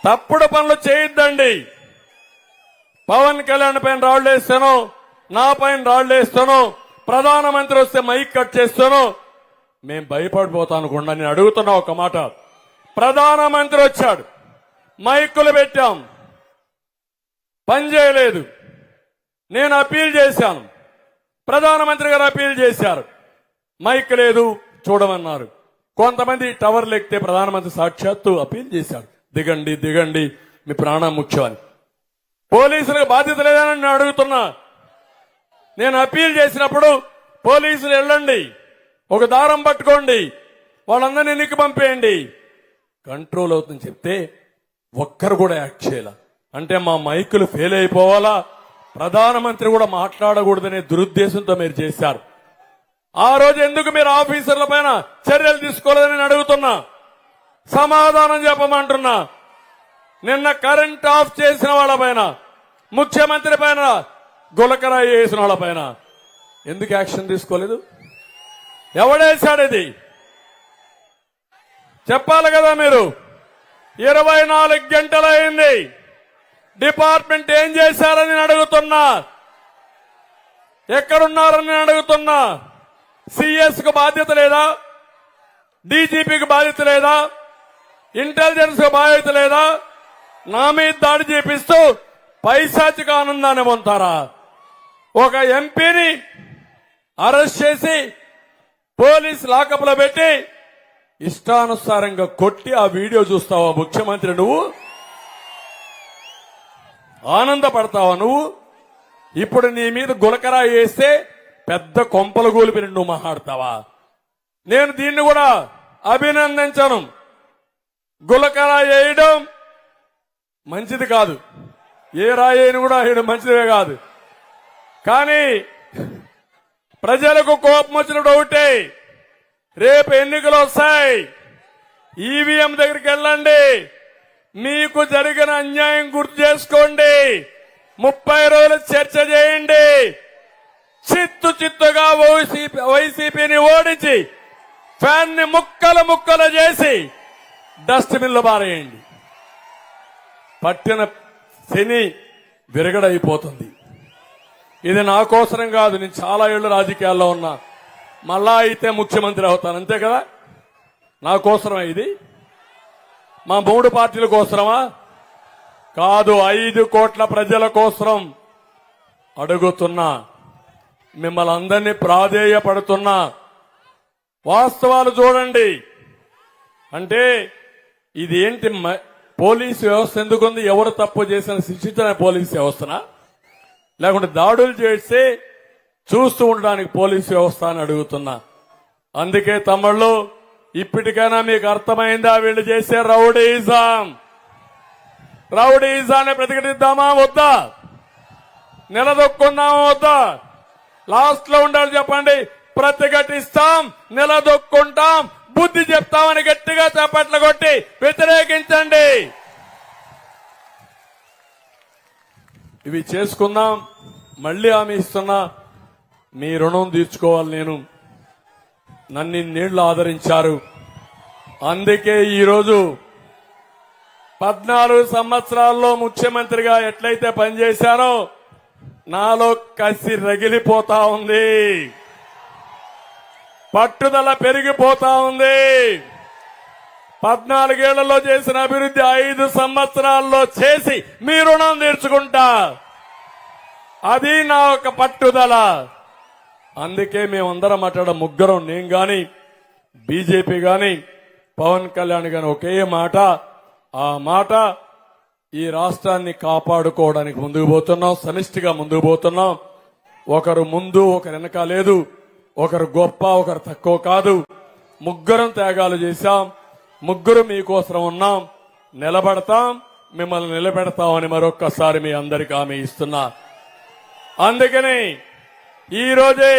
తప్పుడు పనులు చేయొద్దండి. పవన్ కళ్యాణ్ పైన రాళ్లు వేస్తాను, నా పైన రాళ్లు వేస్తాను, ప్రధానమంత్రి వస్తే మైక్ కట్ చేస్తాను. మేం భయపడిపోతాను అనుకుండా నేను అడుగుతున్నా ఒక మాట. ప్రధానమంత్రి వచ్చాడు, మైకులు పెట్టాం, పని చేయలేదు. నేను అప్పీల్ చేశాను, ప్రధానమంత్రి గారు అప్పీల్ చేశారు, మైక్ లేదు చూడమన్నారు. కొంతమంది టవర్లు ఎక్కితే ప్రధానమంత్రి సాక్షాత్తు అప్పీల్ చేశాడు, దిగండి దిగండి మీ ప్రాణం ముఖ్యమని. పోలీసులకు బాధ్యత లేదని నేను అడుగుతున్నా. నేను అప్పీల్ చేసినప్పుడు పోలీసులు వెళ్ళండి, ఒక దారం పట్టుకోండి, వాళ్ళందరినీ ఎన్నిక పంపేయండి, కంట్రోల్ అవుతుందని చెప్తే ఒక్కరు కూడా యాక్ట్ చేయాల. అంటే మా మైకులు ఫెయిల్ అయిపోవాలా, ప్రధానమంత్రి కూడా మాట్లాడకూడదనే దురుద్దేశంతో మీరు చేశారు. ఆ రోజు ఎందుకు మీరు ఆఫీసర్ల పైన చర్యలు తీసుకోలేదని నేను అడుగుతున్నా, సమాధానం చెప్పమంటున్నా. నిన్న కరెంట్ ఆఫ్ చేసిన వాళ్ళ పైన, ముఖ్యమంత్రి పైన, గులకరాయి వేసిన వాళ్ళ పైన ఎందుకు యాక్షన్ తీసుకోలేదు? ఎవడేశాడు ఇది? చెప్పాలి కదా మీరు. 24 గంటలైంది, డిపార్ట్మెంట్ ఏం చేశారని నేను అడుగుతున్నా, ఎక్కడున్నారని నేను అడుగుతున్నా. సిఎస్ కు బాధ్యత లేదా? డీజీపీకి బాధ్యత లేదా? ఇంటెలిజెన్స్ కు బాధ్యత లేదా? నా మీద దాడి చేపిస్తూ పైశాచిక ఆనందాన్ని పొందుతారా? ఒక ఎంపీని అరెస్ట్ చేసి పోలీస్ లాకప్ లో పెట్టి ఇష్టానుసారంగా కొట్టి ఆ వీడియో చూస్తావా ముఖ్యమంత్రి? నువ్వు ఆనందపడతావా? నువ్వు ఇప్పుడు నీ మీద గులకరాయి వేస్తే పెద్ద కొంపలు గోలిపిన నువ్వు మాట్లాడతావా? నేను దీన్ని కూడా అభినందించను. గులకరాయి వేయడం మంచిది కాదు, ఏ రాయిని కూడా వేయడం మంచిదే కాదు. కానీ ప్రజలకు కోపం వచ్చినప్పుడు ఒకటే, రేపు ఎన్నికలు వస్తాయి, ఈవీఎం దగ్గరికి వెళ్ళండి, మీకు జరిగిన అన్యాయం గుర్తు చేసుకోండి, 30 రోజులు చర్చ చేయండి, చిత్తుగా వైసీపీని ఓడించి ఫ్యాన్ ని ముక్కలు ముక్కలు చేసి డస్ట్బిన్ లో పారేయండి. పట్టిన శని విరగడైపోతుంది. ఇది నా కోసరం కాదు, నేను చాలా ఏళ్ళు రాజకీయాల్లో ఉన్నా. మళ్ళా అయితే ముఖ్యమంత్రి అవుతాను, అంతే కదా. నా కోసరమా ఇది? మా 3 పార్టీల కోసరమా? కాదు, 5 కోట్ల ప్రజల కోసరం అడుగుతున్నా. మిమ్మల్ని అందరినీ ప్రాధేయపడుతున్నా. వాస్తవాలు చూడండి. అంటే ఇది ఏంటి? పోలీసు వ్యవస్థ ఎందుకుంది? ఎవరు తప్పు చేసిన శిక్షించిన పోలీసు వ్యవస్థనా, లేకుంటే దాడులు చేస్తే చూస్తూ ఉండడానికి పోలీసు వ్యవస్థ అని అడుగుతున్నా. అందుకే తమ్ముళ్ళు, ఇప్పటికైనా మీకు అర్థమైందా వీళ్ళు చేసే రౌడీజాన్ని ప్రతిఘటిద్దామా వద్దా? నిలదొక్కుందామా వద్దా? లాస్ట్ లో ఉండాలి చెప్పండి. ప్రతిఘటిస్తాం, నిలదొక్కుంటాం, బుద్ధి చెప్తామని గట్టిగా చప్పట్లు కొట్టి వ్యతిరేకించండి. ఇవి చేసుకుందాం. మళ్లీ హామీ ఇస్తున్నా, మీ రుణం తీర్చుకోవాలి. నన్ను ఇన్నేళ్లు ఆదరించారు. అందుకే ఈరోజు 14 సంవత్సరాల్లో ముఖ్యమంత్రిగా ఎట్లయితే పనిచేశానో నాలో కసి రగిలిపోతా ఉంది, పట్టుదల పెరిగిపోతా ఉంది. 14 ఏళ్లలో చేసిన అభివృద్ధి 5 సంవత్సరాల్లో చేసి మీ రుణం తీర్చుకుంటా. అది నా ఒక పట్టుదల. అందుకే మేమందరం మాట్లాడడం, ముగ్గురం, నేను గాని, బీజేపీ గాని, పవన్ కళ్యాణ్ గాని ఒకే మాట. ఆ మాట, ఈ రాష్ట్రాన్ని కాపాడుకోవడానికి ముందుకు పోతున్నాం, సమిష్టిగా ముందుకు పోతున్నాం. ఒకరు ముందు ఒకరు వెనక లేదు, ఒకరు గొప్ప ఒకరు తక్కువ కాదు. ముగ్గురం త్యాగాలు చేశాం, ముగ్గురు మీకోసం ఉన్నాం, నిలబడతాం, మిమ్మల్ని నిలబెడతామని మరొక్కసారి మీ అందరికీ హామీ ఇస్తున్నా. అందుకని ఈ రోజే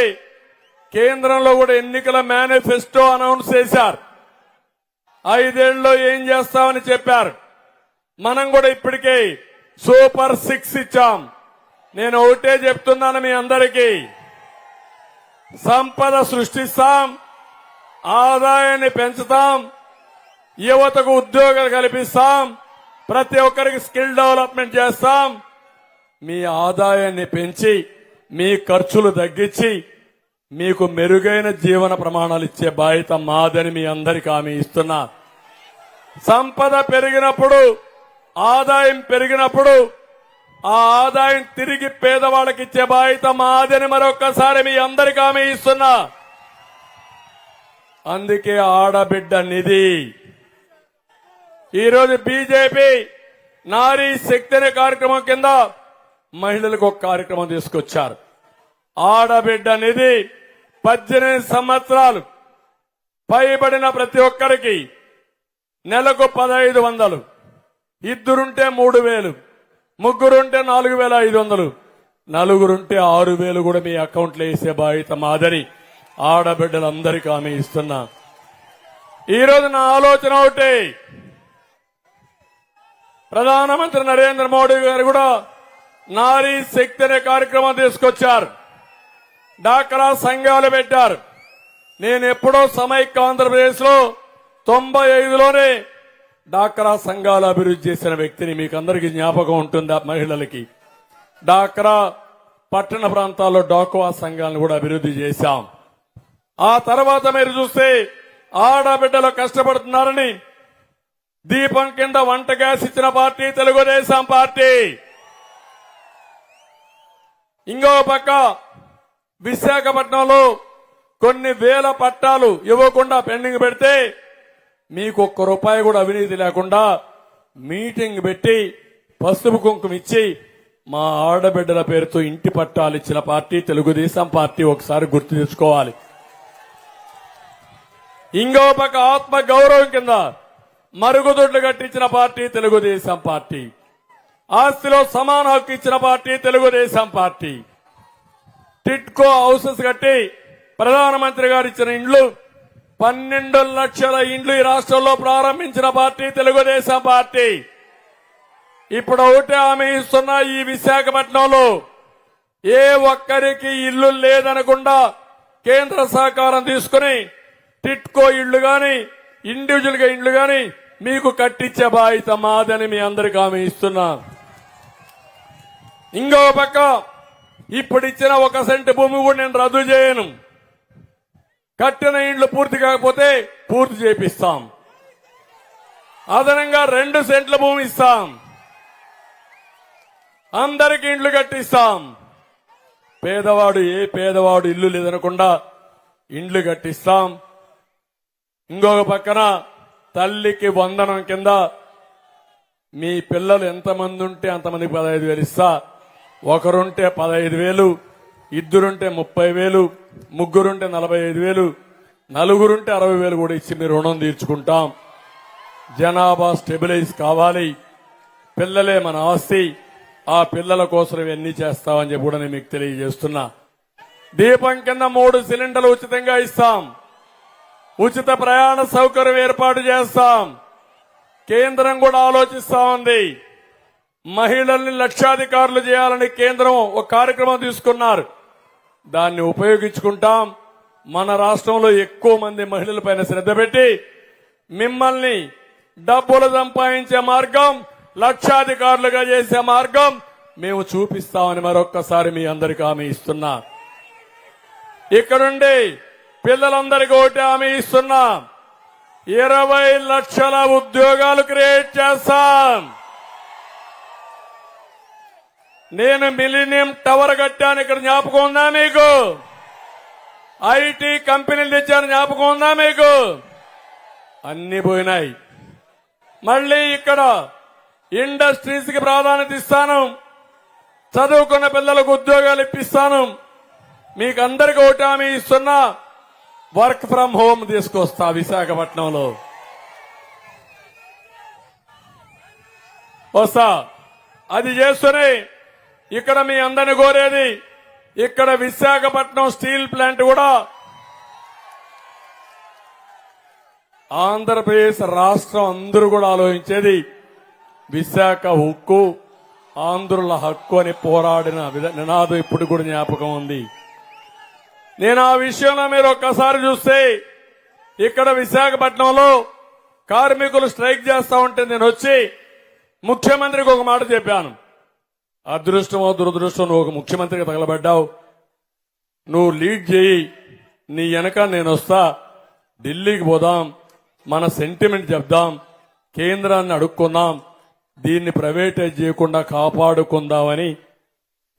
కేంద్రంలో కూడా ఎన్నికల మేనిఫెస్టో అనౌన్స్ చేశారు. 5 ఏళ్లలో ఏం చేస్తామని చెప్పారు. మనం కూడా ఇప్పటికే సూపర్ 6 ఇచ్చాం. నేను ఒకటే చెప్తున్నాను మీ అందరికీ, సంపద సృష్టిస్తాం, ఆదాయాన్ని పెంచుతాం, యువతకు ఉద్యోగాలు కల్పిస్తాం, ప్రతి ఒక్కరికి స్కిల్ డెవలప్మెంట్ చేస్తాం. మీ ఆదాయాన్ని పెంచి మీ ఖర్చులు తగ్గించి మీకు మెరుగైన జీవన ప్రమాణాలు ఇచ్చే బాధ్యత మాదని మీ అందరికీ హామీ ఇస్తున్నా. సంపద పెరిగినప్పుడు, ఆదాయం పెరిగినప్పుడు ఆ ఆదాయం తిరిగి పేదవాళ్ళకి ఇచ్చే బాధ్యత మాదని మరొక్కసారి మీ అందరికీ హామీ ఇస్తున్నా. అందుకే ఆడబిడ్డ నిధి. ఈరోజు బీజేపీ నారీ శక్తి అనే కార్యక్రమం కింద మహిళలకు ఒక కార్యక్రమం తీసుకొచ్చారు. ఆడబిడ్డ నిధి 18 సంవత్సరాలు పైబడిన ప్రతి ఒక్కరికి నెలకు 1500, ఇద్దరుంటే 3000, ముగ్గురుంటే 4500, నలుగురుంటే 6000 కూడా మీ అకౌంట్లో వేసే బాధ్యత మాదని ఆడబిడ్డలందరికీ హామీ ఇస్తున్నా. ఈరోజు నా ఆలోచన ఒకటి, ప్రధానమంత్రి నరేంద్ర మోడీ గారు కూడా నారీ శక్తి అనే కార్యక్రమం తీసుకొచ్చారు. డాక్రా సంఘాలు పెట్టారు. నేను ఎప్పుడో సమైక్య ఆంధ్రప్రదేశ్ లో 95లోనే డాక్రా సంఘాలు అభివృద్ధి చేసిన వ్యక్తిని. మీకు అందరికీ జ్ఞాపకం ఉంటుంది. మహిళలకి డాక్రా, పట్టణ ప్రాంతాల్లో డాక్వా సంఘాలను కూడా అభివృద్ధి చేశాం. ఆ తర్వాత మీరు చూస్తే ఆడబిడ్డలు కష్టపడుతున్నారని దీపం కింద వంట గ్యాస్ ఇచ్చిన పార్టీ తెలుగుదేశం పార్టీ. ఇంకో పక్క విశాఖపట్నంలో కొన్ని వేల పట్టాలు ఇవ్వకుండా పెండింగ్ పెడితే మీకు ₹1 కూడా అవినీతి లేకుండా మీటింగ్ పెట్టి పసుపు కుంకుమ ఇచ్చి మా ఆడబిడ్డల పేరుతో ఇంటి పట్టాలు ఇచ్చిన పార్టీ తెలుగుదేశం పార్టీ. ఒకసారి గుర్తు తెచ్చుకోవాలి. ఇంకో పక్క ఆత్మ గౌరవం కింద మరుగుదొడ్లు కట్టించిన పార్టీ తెలుగుదేశం పార్టీ. ఆస్తిలో సమాన హక్కు ఇచ్చిన party Telugu Desam party. TIDCO houses కట్టి ప్రధానమంత్రి గారు ఇచ్చిన ఇండ్లు 12 లక్షల ఇండ్లు ఈ రాష్ట్రంలో ప్రారంభించిన పార్టీ తెలుగుదేశం పార్టీ. ఇప్పుడు ఒకటే హామీ ఇస్తున్నా, ఈ విశాఖపట్నంలో ఏ ఒక్కరికి ఇల్లు లేదనకుండా కేంద్ర సహకారం తీసుకుని టిట్కో ఇళ్లు గాని ఇండివిజువల్ గా ఇళ్లు గాని మీకు కట్టించే బాధ్యత మాదని మీ అందరికీ హామీ ఇస్తున్నా. ఇంకో పక్క ఇప్పుడు ఇచ్చిన 1 సెంటు భూమి కూడా నేను రద్దు చేయను. కట్టిన ఇండ్లు పూర్తి కాకపోతే పూర్తి చేపిస్తాం. అదనంగా 2 సెంట్ల భూమి ఇస్తాం. అందరికి ఇండ్లు కట్టిస్తాం. ఏ పేదవాడు ఇల్లు లేదనకుండా ఇండ్లు కట్టిస్తాం. ఇంకొక పక్కన తల్లికి వందనం కింద మీ పిల్లలు ఎంతమంది ఉంటే అంతమందికి 15,000 ఇస్తా. ఒకరుంటే 15,000, ఇద్దరుంటే 30,000, ముగ్గురుంటే 45,000, నలుగురుంటే 60,000 కూడా ఇచ్చి మీ రుణం తీర్చుకుంటాం. జనాభా స్టెబిలైజ్ కావాలి. పిల్లలే మన ఆస్తి. ఆ పిల్లల కోసం ఇవన్నీ చేస్తామని చెప్పి కూడా నేను మీకు తెలియజేస్తున్నా. దీపం కింద 3 సిలిండర్లు ఉచితంగా ఇస్తాం. ఉచిత ప్రయాణ సౌకర్యం ఏర్పాటు చేస్తాం. కేంద్రం కూడా ఆలోచిస్తా ఉంది. మహిళల్ని లక్షాధికారులు చేయాలని కేంద్రం ఒక కార్యక్రమం తీసుకున్నారు. దాన్ని ఉపయోగించుకుంటాం. మన రాష్ట్రంలో ఎక్కువ మంది మహిళలపైన శ్రద్ధ పెట్టి మిమ్మల్ని డబ్బులు సంపాదించే మార్గం, లక్షాధికారులుగా చేసే మార్గం మేము చూపిస్తామని మరొక్కసారి మీ అందరికీ హామీ ఇస్తున్నా. ఇక్కడుండి పిల్లలందరికీ ఒకటి హామీ ఇస్తున్నా. 20 లక్షల ఉద్యోగాలు క్రియేట్ చేస్తాం. నేను మిలీనియం టవర్ కట్టాను, ఇక్కడ జ్ఞాపకం ఉందా మీకు? ఐటీ కంపెనీలు తెచ్చాను, జ్ఞాపకం ఉందా మీకు? అన్ని పోయినాయి. మళ్లీ ఇక్కడ ఇండస్ట్రీస్ కి ప్రాధాన్యత ఇస్తాను. చదువుకున్న పిల్లలకు ఉద్యోగాలు ఇప్పిస్తాను. మీకు అందరికీ ఒకటి హామీ ఇస్తున్నా. వర్క్ ఫ్రం హోమ్ తీసుకొస్తా విశాఖపట్నంలో. వస్తా. అది చేస్తూనే ఇక్కడ మీ అందరిని కోరేది, ఇక్కడ విశాఖపట్నం స్టీల్ ప్లాంట్ కూడా ఆంధ్రప్రదేశ్ రాష్ట్రం అందరూ కూడా ఆలోచించేది విశాఖ ఉక్కు ఆంధ్రుల హక్కు అని పోరాడిన నినాదం ఇప్పుడు కూడా జ్ఞాపకం ఉంది. నేను ఆ విషయంలో మీరు ఒక్కసారి చూస్తే ఇక్కడ విశాఖపట్నంలో కార్మికులు స్ట్రైక్ చేస్తా ఉంటే నేను వచ్చి ముఖ్యమంత్రికి ఒక మాట చెప్పాను. అదృష్టమో దురదృష్టం, నువ్వు ఒక ముఖ్యమంత్రికి తగలబడ్డావు, నువ్వు లీడ్ చేయి, నీ వెనక నేను వస్తా, ఢిల్లీకి పోదాం, మన సెంటిమెంట్ చెప్దాం, కేంద్రాన్ని అడుక్కుందాం, దీన్ని ప్రైవేటైజ్ చేయకుండా కాపాడుకుందామని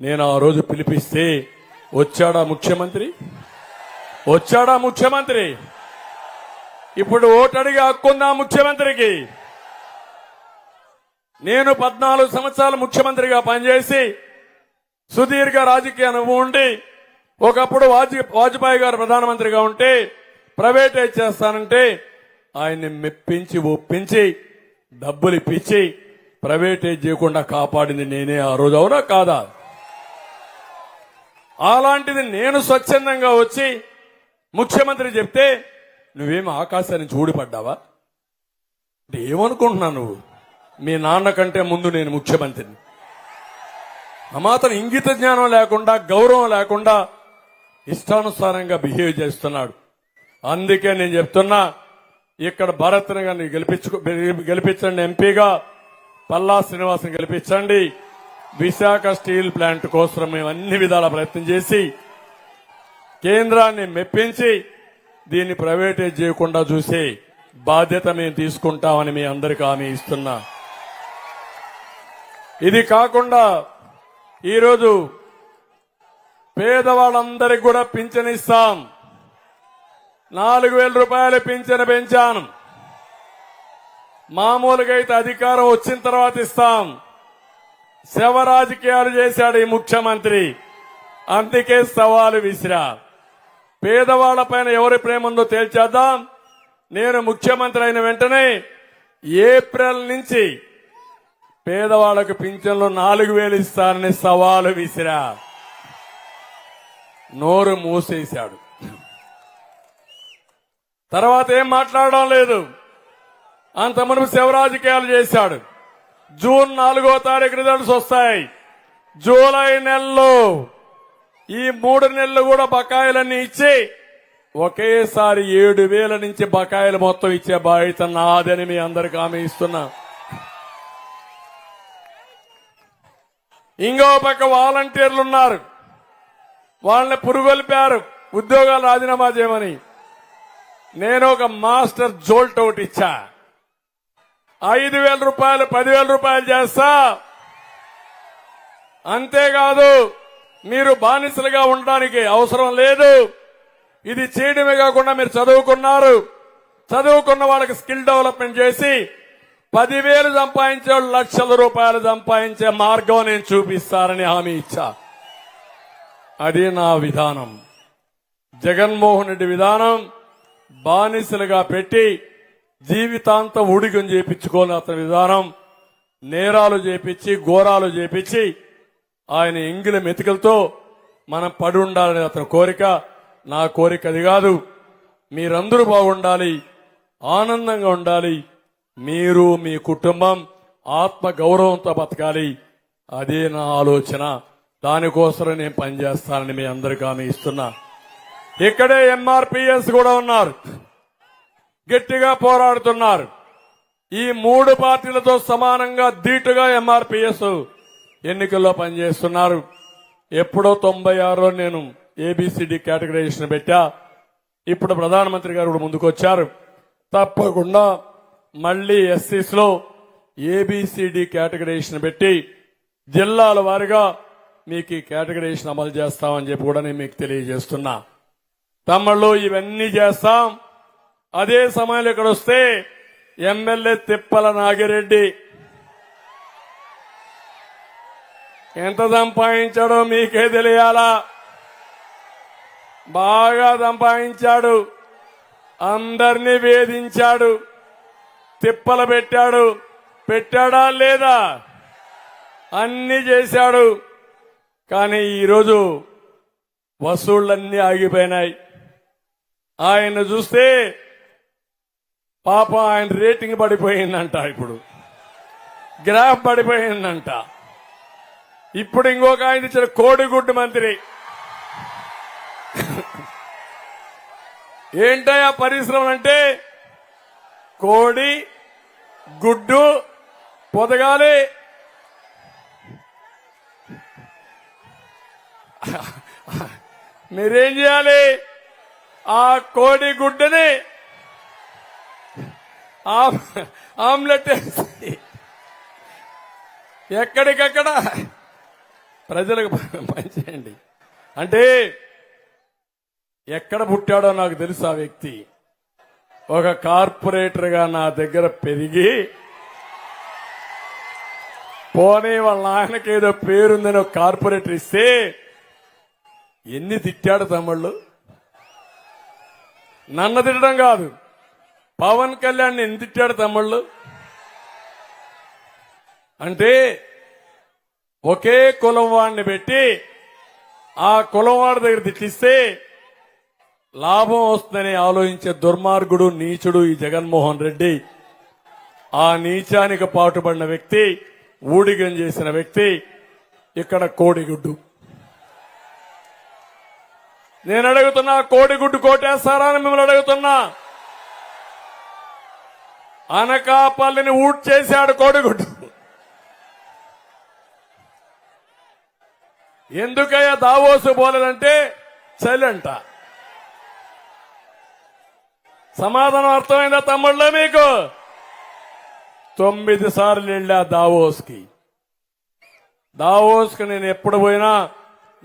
నేను ఆ రోజు పిలిపిస్తే వచ్చాడా ముఖ్యమంత్రి? ఇప్పుడు ఓటడిగి హక్కుందా ముఖ్యమంత్రికి? నేను 14 సంవత్సరాలు ముఖ్యమంత్రిగా పనిచేసి సుదీర్ఘ రాజకీయ అనుభవం ఉండి ఒకప్పుడు వాజ్పేయి గారు ప్రధానమంత్రిగా ఉంటే ప్రైవేటైజ్ చేస్తానంటే ఆయన్ని మెప్పించి ఒప్పించి డబ్బులు ఇప్పించి ప్రైవేటైజ్ చేయకుండా కాపాడింది నేనే ఆ రోజు. అవునా కాదా? అలాంటిది నేను స్వచ్ఛందంగా వచ్చి ముఖ్యమంత్రి చెప్తే నువ్వేమి ఆకాశాన్ని చూడిపడ్డావా అంటే ఏమనుకుంటున్నా నువ్వు? మీ నాన్న కంటే ముందు నేను ముఖ్యమంత్రిని. అమాతను ఇంగిత జ్ఞానం లేకుండా, గౌరవం లేకుండా ఇష్టానుసారంగా బిహేవ్ చేస్తున్నాడు. అందుకే నేను చెప్తున్నా, ఇక్కడ భరత్ని గారిని గెలిపించండి ఎంపీగా, పల్లా శ్రీనివాస్ని గెలిపించండి. విశాఖ స్టీల్ ప్లాంట్ కోసం మేము అన్ని విధాల ప్రయత్నం చేసి కేంద్రాన్ని మెప్పించి దీన్ని ప్రైవేటైజ్ చేయకుండా చూసే బాధ్యత మేము తీసుకుంటామని మీ అందరికీ హామీ ఇస్తున్నా. ఇది కాకుండా ఈరోజు పేదవాళ్ళందరికీ కూడా పింఛన్ ఇస్తాం. 4,000 రూపాయలు పింఛన్ పెంచాను. మామూలుగా అయితే అధికారం వచ్చిన తర్వాత ఇస్తాం. శవ రాజకీయాలు చేశాడు ఈ ముఖ్యమంత్రి. అందుకే సవాలు విసిరా. పేదవాళ్లపైన ఎవరి ప్రేమ ఉందో తేల్చేద్దాం. నేను ముఖ్యమంత్రి అయిన వెంటనే ఏప్రిల్ నుంచి పేదవాళ్లకు పింఛన్లు 4,000 ఇస్తానని సవాలు విసిరా. నోరు మూసేశాడు. తర్వాత ఏం మాట్లాడడం లేదు. అంత మునుపు శవ రాజకీయాలు చేశాడు. జూన్ 4వ తారీఖు రిజల్ట్స్ వస్తాయి. జూలై నెలలో ఈ 3 నెలలు కూడా బకాయిలన్నీ ఇచ్చి ఒకేసారి 7,000 నుంచి బకాయిలు మొత్తం ఇచ్చే బాధ్యత నాదని మీ అందరికి హామీ ఇస్తున్నా. ఇంకో పక్క వాలంటీర్లు ఉన్నారు, వాళ్ళని పురుగొల్పారు ఉద్యోగాలు రాజీనామా చేయమని. నేను ఒక మాస్టర్ జోల్ట్ ఒకటి ఇచ్చా, 5,000 రూపాయలు 10,000 రూపాయలు చేస్తా. అంతేకాదు మీరు బానిసలుగా ఉండడానికి అవసరం లేదు. ఇది చేయడమే కాకుండా మీరు చదువుకున్నారు, చదువుకున్న వాళ్ళకి స్కిల్ డెవలప్మెంట్ చేసి 10,000 సంపాదించే వాళ్ళు లక్షల రూపాయలు సంపాదించే మార్గం నేను చూపిస్తానని హామీ ఇచ్చా. అది నా విధానం. జగన్మోహన్ రెడ్డి విధానం బానిసలుగా పెట్టి జీవితాంతం ఉడిగం చేపించుకోని అతని విధానం. నేరాలు చేపించి ఘోరాలు చేపించి ఆయన ఎంగిలి మెతుకులతో మనం పడి ఉండాలని అతని కోరిక. నా కోరిక అది కాదు. మీరందరూ బాగుండాలి, ఆనందంగా ఉండాలి, మీరు మీ కుటుంబం ఆత్మ గౌరవంతో బతకాలి. అదే నా ఆలోచన. దానికోసం నేను పనిచేస్తానని మీ అందరికీ హామీ ఇస్తున్నా. ఇక్కడే ఎంఆర్పీఎస్ కూడా ఉన్నారు, గట్టిగా పోరాడుతున్నారు. ఈ 3 పార్టీలతో సమానంగా ధీటుగా ఎంఆర్పీఎస్ ఎన్నికల్లో పనిచేస్తున్నారు. ఎప్పుడో 96లో నేను ఏబిసిడి కేటగరైజేషన్ పెట్టా. ఇప్పుడు ప్రధానమంత్రి గారు కూడా ముందుకొచ్చారు. తప్పకుండా మళ్లీ ఎస్సీస్ లో ఏబిసిడి కేటగరైజేషన్ పెట్టి జిల్లాల వారీగా మీకు ఈ కేటగరైజేషన్ అమలు చేస్తామని చెప్పి కూడా నేను మీకు తెలియజేస్తున్నా. తమ్ముళ్ళు ఇవన్నీ చేస్తాం. అదే సమయంలో ఇక్కడ వస్తే ఎమ్మెల్యే తిప్పల నాగిరెడ్డి ఎంత సంపాదించాడో మీకే తెలియాలా. బాగా సంపాదించాడు, అందరినీ వేధించాడు, తిప్పలు పెట్టాడు. పెట్టాడా లేదా? అన్ని చేశాడు. కానీ ఈరోజు వసూళ్లన్నీ ఆగిపోయినాయి. ఆయన చూస్తే పాప ఆయన రేటింగ్ పడిపోయిందంట, ఇప్పుడు గ్రాఫ్ పడిపోయిందంట. ఇప్పుడు ఇంకొక ఆయన ఇచ్చిన కోడిగుడ్డు మంత్రి. ఏంటయ్యా పరిశ్రమలు అంటే? కోడి గుడ్డు పొదగాలి, మీరేం చేయాలి? ఆ కోడి గుడ్డుని ఆమ్లెట్ వేసి ఎక్కడికక్కడ ప్రజలకు పనిచేయండి. అంటే ఎక్కడ పుట్టాడో నాకు తెలుసు ఆ వ్యక్తి. ఒక కార్పొరేటర్ గా నా దగ్గర పెరిగి, పోనీ వాళ్ళ నాయనకి ఏదో పేరుందని ఒక కార్పొరేటర్ ఇస్తే ఎన్ని తిట్టాడు తమ్ముళ్ళు. నన్ను తిట్టడం కాదు, పవన్ కళ్యాణ్ ఎన్ని తిట్టాడు తమ్ముళ్ళు. అంటే ఒకే కులం వాడిని పెట్టి ఆ కులం వాడి దగ్గర తిట్టిస్తే లాభం వస్తుందని ఆలోచించే దుర్మార్గుడు, నీచుడు ఈ జగన్మోహన్ రెడ్డి. ఆ నీచానికి పాటుపడిన వ్యక్తి, ఊడిగం చేసిన వ్యక్తి ఇక్కడ కోడిగుడ్డు. నేను అడుగుతున్నా, కోడిగుడ్డు కోటేస్తారా అని మిమ్మల్ని అడుగుతున్నా. అనకాపల్లిని ఊట్ చేశాడు కోడిగుడ్డు. ఎందుకయ్యా దావోసు పోలేదంటే చలంట. సమాధానం అర్థమైందా తమ్ముళ్ళ మీకు? 9 సార్లు వెళ్ళా దావోస్కి. నేను ఎప్పుడు పోయినా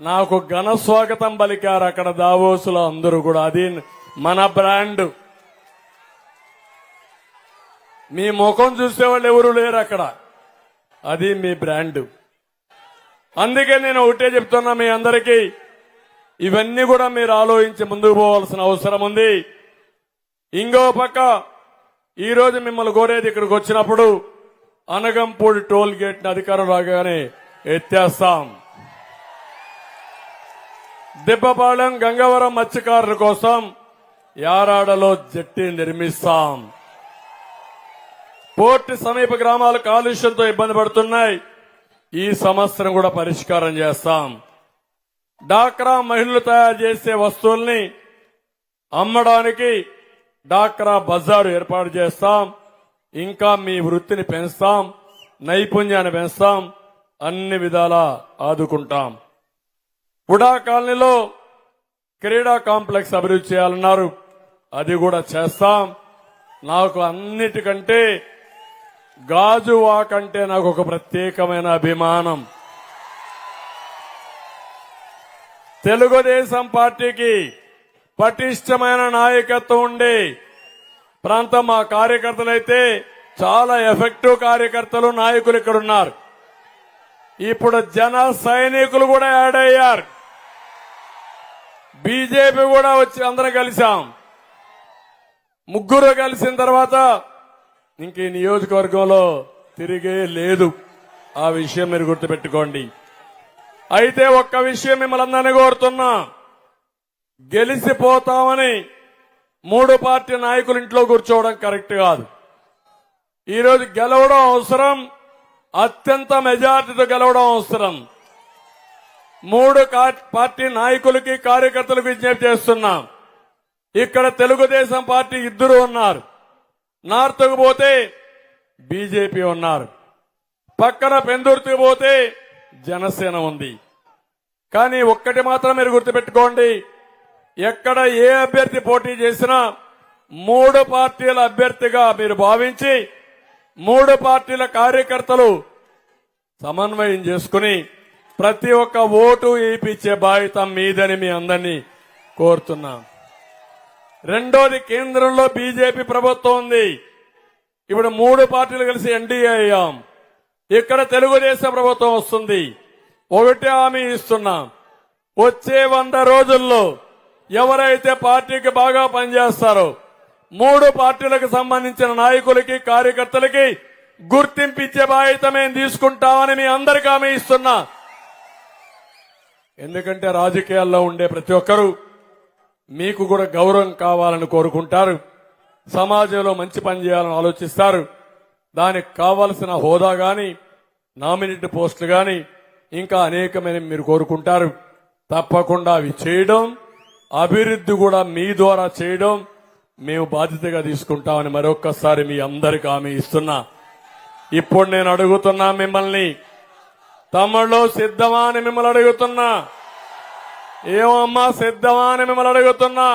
నాకు ఘన స్వాగతం పలికారు అక్కడ దావోసులో అందరూ కూడా. అది మన బ్రాండ్. మీ ముఖం చూసేవాళ్ళు ఎవరు లేరు అక్కడ, అది మీ బ్రాండ్. అందుకే నేను ఒకటే చెప్తున్నా మీ అందరికీ, ఇవన్నీ కూడా మీరు ఆలోచించి ముందుకు పోవాల్సిన అవసరం ఉంది. ఇంకో పక్క ఈరోజు మిమ్మల్ని కోరేది, ఇక్కడికి వచ్చినప్పుడు అనగంపూడి టోల్ గేట్ ని అధికారం రాగానే ఎత్తేస్తాం. దిబ్బపాలెం గంగవరం మత్స్యకారుల కోసం యారాడలో జట్టి నిర్మిస్తాం. పోర్టు సమీప గ్రామాలు కాలుష్యంతో ఇబ్బంది పడుతున్నాయి, ఈ సమస్యను కూడా పరిష్కారం చేస్తాం. డాక్రా మహిళలు తయారు చేసే వస్తువుల్ని అమ్మడానికి డాక్రా బజారు ఏర్పాటు చేస్తాం. ఇంకా మీ వృత్తిని పెంచుతాం, నైపుణ్యాన్ని పెంచుతాం, అన్ని విధాలా ఆదుకుంటాం. ఉడా కాలనీలో క్రీడా కాంప్లెక్స్ అభివృద్ధి చేయాలన్నారు, అది కూడా చేస్తాం. నాకు అన్నిటికంటే గాజువాక్ అంటే నాకు ఒక ప్రత్యేకమైన అభిమానం. తెలుగుదేశం పార్టీకి పటిష్టమైన నాయకత్వం ఉండే ప్రాంతం మా కార్యకర్తలైతే చాలా ఎఫెక్టివ్ కార్యకర్తలు, నాయకులు ఇక్కడ ఉన్నారు. ఇప్పుడు జన సైనికులు కూడా యాడ్ అయ్యారు. బీజేపీ కూడా వచ్చి అందరం కలిసాం. ముగ్గురు కలిసిన తర్వాత ఇంక ఈ నియోజకవర్గంలో తిరిగే లేదు. ఆ విషయం మీరు గుర్తుపెట్టుకోండి. అయితే ఒక్క విషయం మిమ్మల్ని అందరినీ కోరుతున్నా, గెలిచిపోతామని 3 పార్టీ నాయకులు ఇంట్లో కూర్చోవడం కరెక్ట్ కాదు. ఈరోజు గెలవడం అవసరం, అత్యంత మెజార్టీతో గెలవడం అవసరం. 3 పార్టీ నాయకులకి, కార్యకర్తలకు విజ్ఞప్తి చేస్తున్నాం. ఇక్కడ తెలుగుదేశం పార్టీ 2 ఉన్నారు, నార్త్కు పోతే బీజేపీ ఉన్నారు, పక్కన పెందుర్తికి పోతే జనసేన ఉంది. కానీ ఒక్కటి మాత్రం మీరు గుర్తుపెట్టుకోండి, ఎక్కడ ఏ అభ్యర్థి పోటీ చేసినా 3 పార్టీల అభ్యర్థిగా మీరు భావించి 3 పార్టీల కార్యకర్తలు సమన్వయం చేసుకుని ప్రతి ఒక్క ఓటు వేయించే బాధ్యత మీదని మీ అందరినీ కోరుతున్నాం. రెండోది, కేంద్రంలో బీజేపీ ప్రభుత్వం ఉంది. ఇప్పుడు 3 పార్టీలు కలిసి ఎన్డీఏ అయ్యాం. ఇక్కడ తెలుగుదేశం ప్రభుత్వం వస్తుంది. ఒకటే హామీ ఇస్తున్నాం, వచ్చే 100 రోజుల్లో ఎవరైతే పార్టీకి బాగా పనిచేస్తారో 3 పార్టీలకు సంబంధించిన నాయకులకి, కార్యకర్తలకి గుర్తింపిచ్చే బాధ్యత మేము తీసుకుంటామని మీ అందరికీ హామీ ఇస్తున్నా. ఎందుకంటే రాజకీయాల్లో ఉండే ప్రతి ఒక్కరూ మీకు కూడా గౌరవం కావాలని కోరుకుంటారు, సమాజంలో మంచి పని చేయాలని ఆలోచిస్తారు. దానికి కావలసిన హోదా గాని, నామినేటెడ్ పోస్టులు గాని, ఇంకా అనేకమైన మీరు కోరుకుంటారు. తప్పకుండా అవి చేయడం, అభివృద్ధి కూడా మీ ద్వారా చేయడం మేము బాధ్యతగా తీసుకుంటామని మరొక్కసారి మీ అందరికీ హామీ ఇస్తున్నా. ఇప్పుడు నేను అడుగుతున్నా మిమ్మల్ని, తమ్ముళ్ళు సిద్ధమా అని మిమ్మల్ని అడుగుతున్నా. ఏమమ్మా సిద్ధమా అని మిమ్మల్ని అడుగుతున్నా.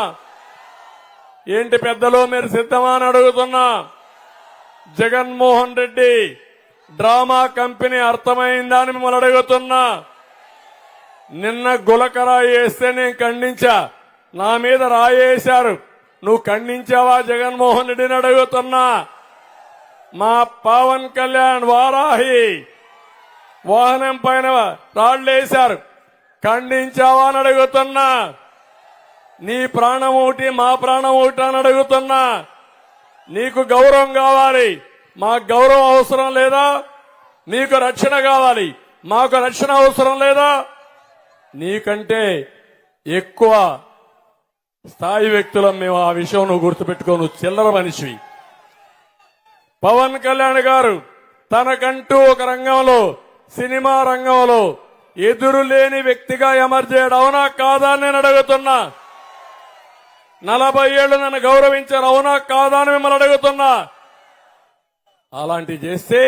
ఏంటి పెద్దలు మీరు సిద్ధమా అని అడుగుతున్నా. జగన్మోహన్ రెడ్డి డ్రామా కంపెనీ అర్థమైందా అని మిమ్మల్ని అడుగుతున్నా. నిన్న గులకరాయి వేస్తే నేను ఖండించా, నా మీద రాయేశారు, నువ్వు ఖండించావా జగన్మోహన్ రెడ్డిని అడుగుతున్నా. మా పవన్ కళ్యాణ్ వారాహి వాహనం పైన రాళ్లేశారు, ఖండించావా అని అడుగుతున్నా. నీ ప్రాణం ఒకటి, మా ప్రాణం ఒకటి అని అడుగుతున్నా. నీకు గౌరవం కావాలి, మాకు గౌరవం అవసరం లేదా? నీకు రక్షణ కావాలి, మాకు రక్షణ అవసరం లేదా? నీకంటే ఎక్కువ స్థాయి వ్యక్తులం మేము. ఆ విషయం నువ్వు గుర్తుపెట్టుకో, నువ్వు చిల్లర మనిషివి. పవన్ కళ్యాణ్ గారు తనకంటూ ఒక రంగంలో, సినిమా రంగంలో ఎదురులేని వ్యక్తిగా ఎమర్జ్ చేయడం అవునా కాదా అని నేను అడుగుతున్నా. 40 ఏళ్లు నన్ను గౌరవించారు, అవునా కాదా అని మిమ్మల్ని అడుగుతున్నా. అలాంటివి చేస్తే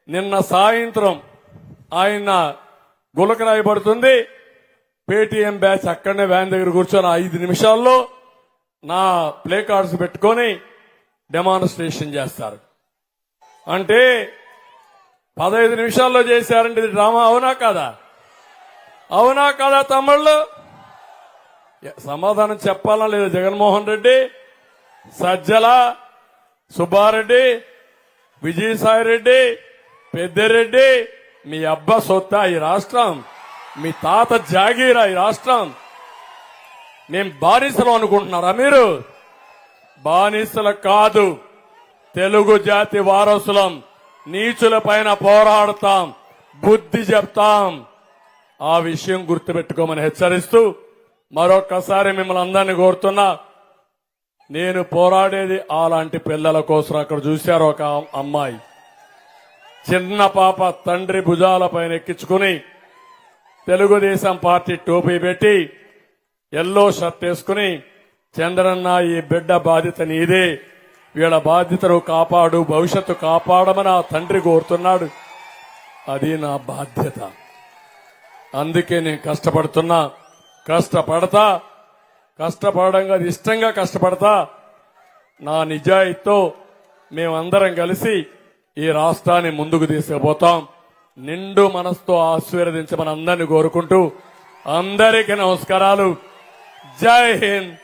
నిన్న సాయంత్రం ఆయన గులకరాయి పడుతుంది, పేటీఎం బ్యాచ్ అక్కడనే వ్యాన్ దగ్గర కూర్చొని 5 నిమిషాల్లో నా ప్లే కార్డ్స్ పెట్టుకొని డెమాన్స్ట్రేషన్ చేస్తారు. అంటే 15 నిమిషాల్లో చేశారంటే ఇది డ్రామా అవునా కాదా? అవునా కాదా తమ్ముళ్ళు? సమాధానం చెప్పాలా లేదా? జగన్మోహన్ రెడ్డి, సజ్జల, సుబ్బారెడ్డి, విజయసాయిరెడ్డి, పెద్దిరెడ్డి మీ అబ్బా సొత్తా ఈ రాష్ట్రం? మీ తాత జాగీరా ఈ రాష్ట్రం? మేం బానిసలు అనుకుంటున్నారా మీరు? బానిసలు కాదు, తెలుగు జాతి వారసులం. నీచుల పైన పోరాడతాం, బుద్ధి చెప్తాం. ఆ విషయం గుర్తుపెట్టుకోమని హెచ్చరిస్తూ మరొక్కసారి మిమ్మల్ని అందరినీ కోరుతున్నా. నేను పోరాడేది అలాంటి పిల్లల కోసం. అక్కడ చూశారు ఒక అమ్మాయి, చిన్న పాప తండ్రి భుజాల పైన ఎక్కించుకుని తెలుగుదేశం పార్టీ టోపీ పెట్టి ఎల్లో షర్ట్ వేసుకుని చంద్రన్న ఈ బిడ్డ బాధ్యత నీదే, వీళ్ళ బాధ్యతను కాపాడు, భవిష్యత్తు కాపాడమని ఆ తండ్రి కోరుతున్నాడు. అది నా బాధ్యత. అందుకే నేను కష్టపడుతున్నా, కష్టపడంగా ఇష్టంగా కష్టపడతా. నా నిజాయితీతో మేమందరం కలిసి ఈ రాష్ట్రాన్ని ముందుకు తీసుకుపోతాం. నిండు మనసుతో ఆశీర్వదించమని అందరినీ కోరుకుంటూ అందరికీ నమస్కారాలు. జై హింద్.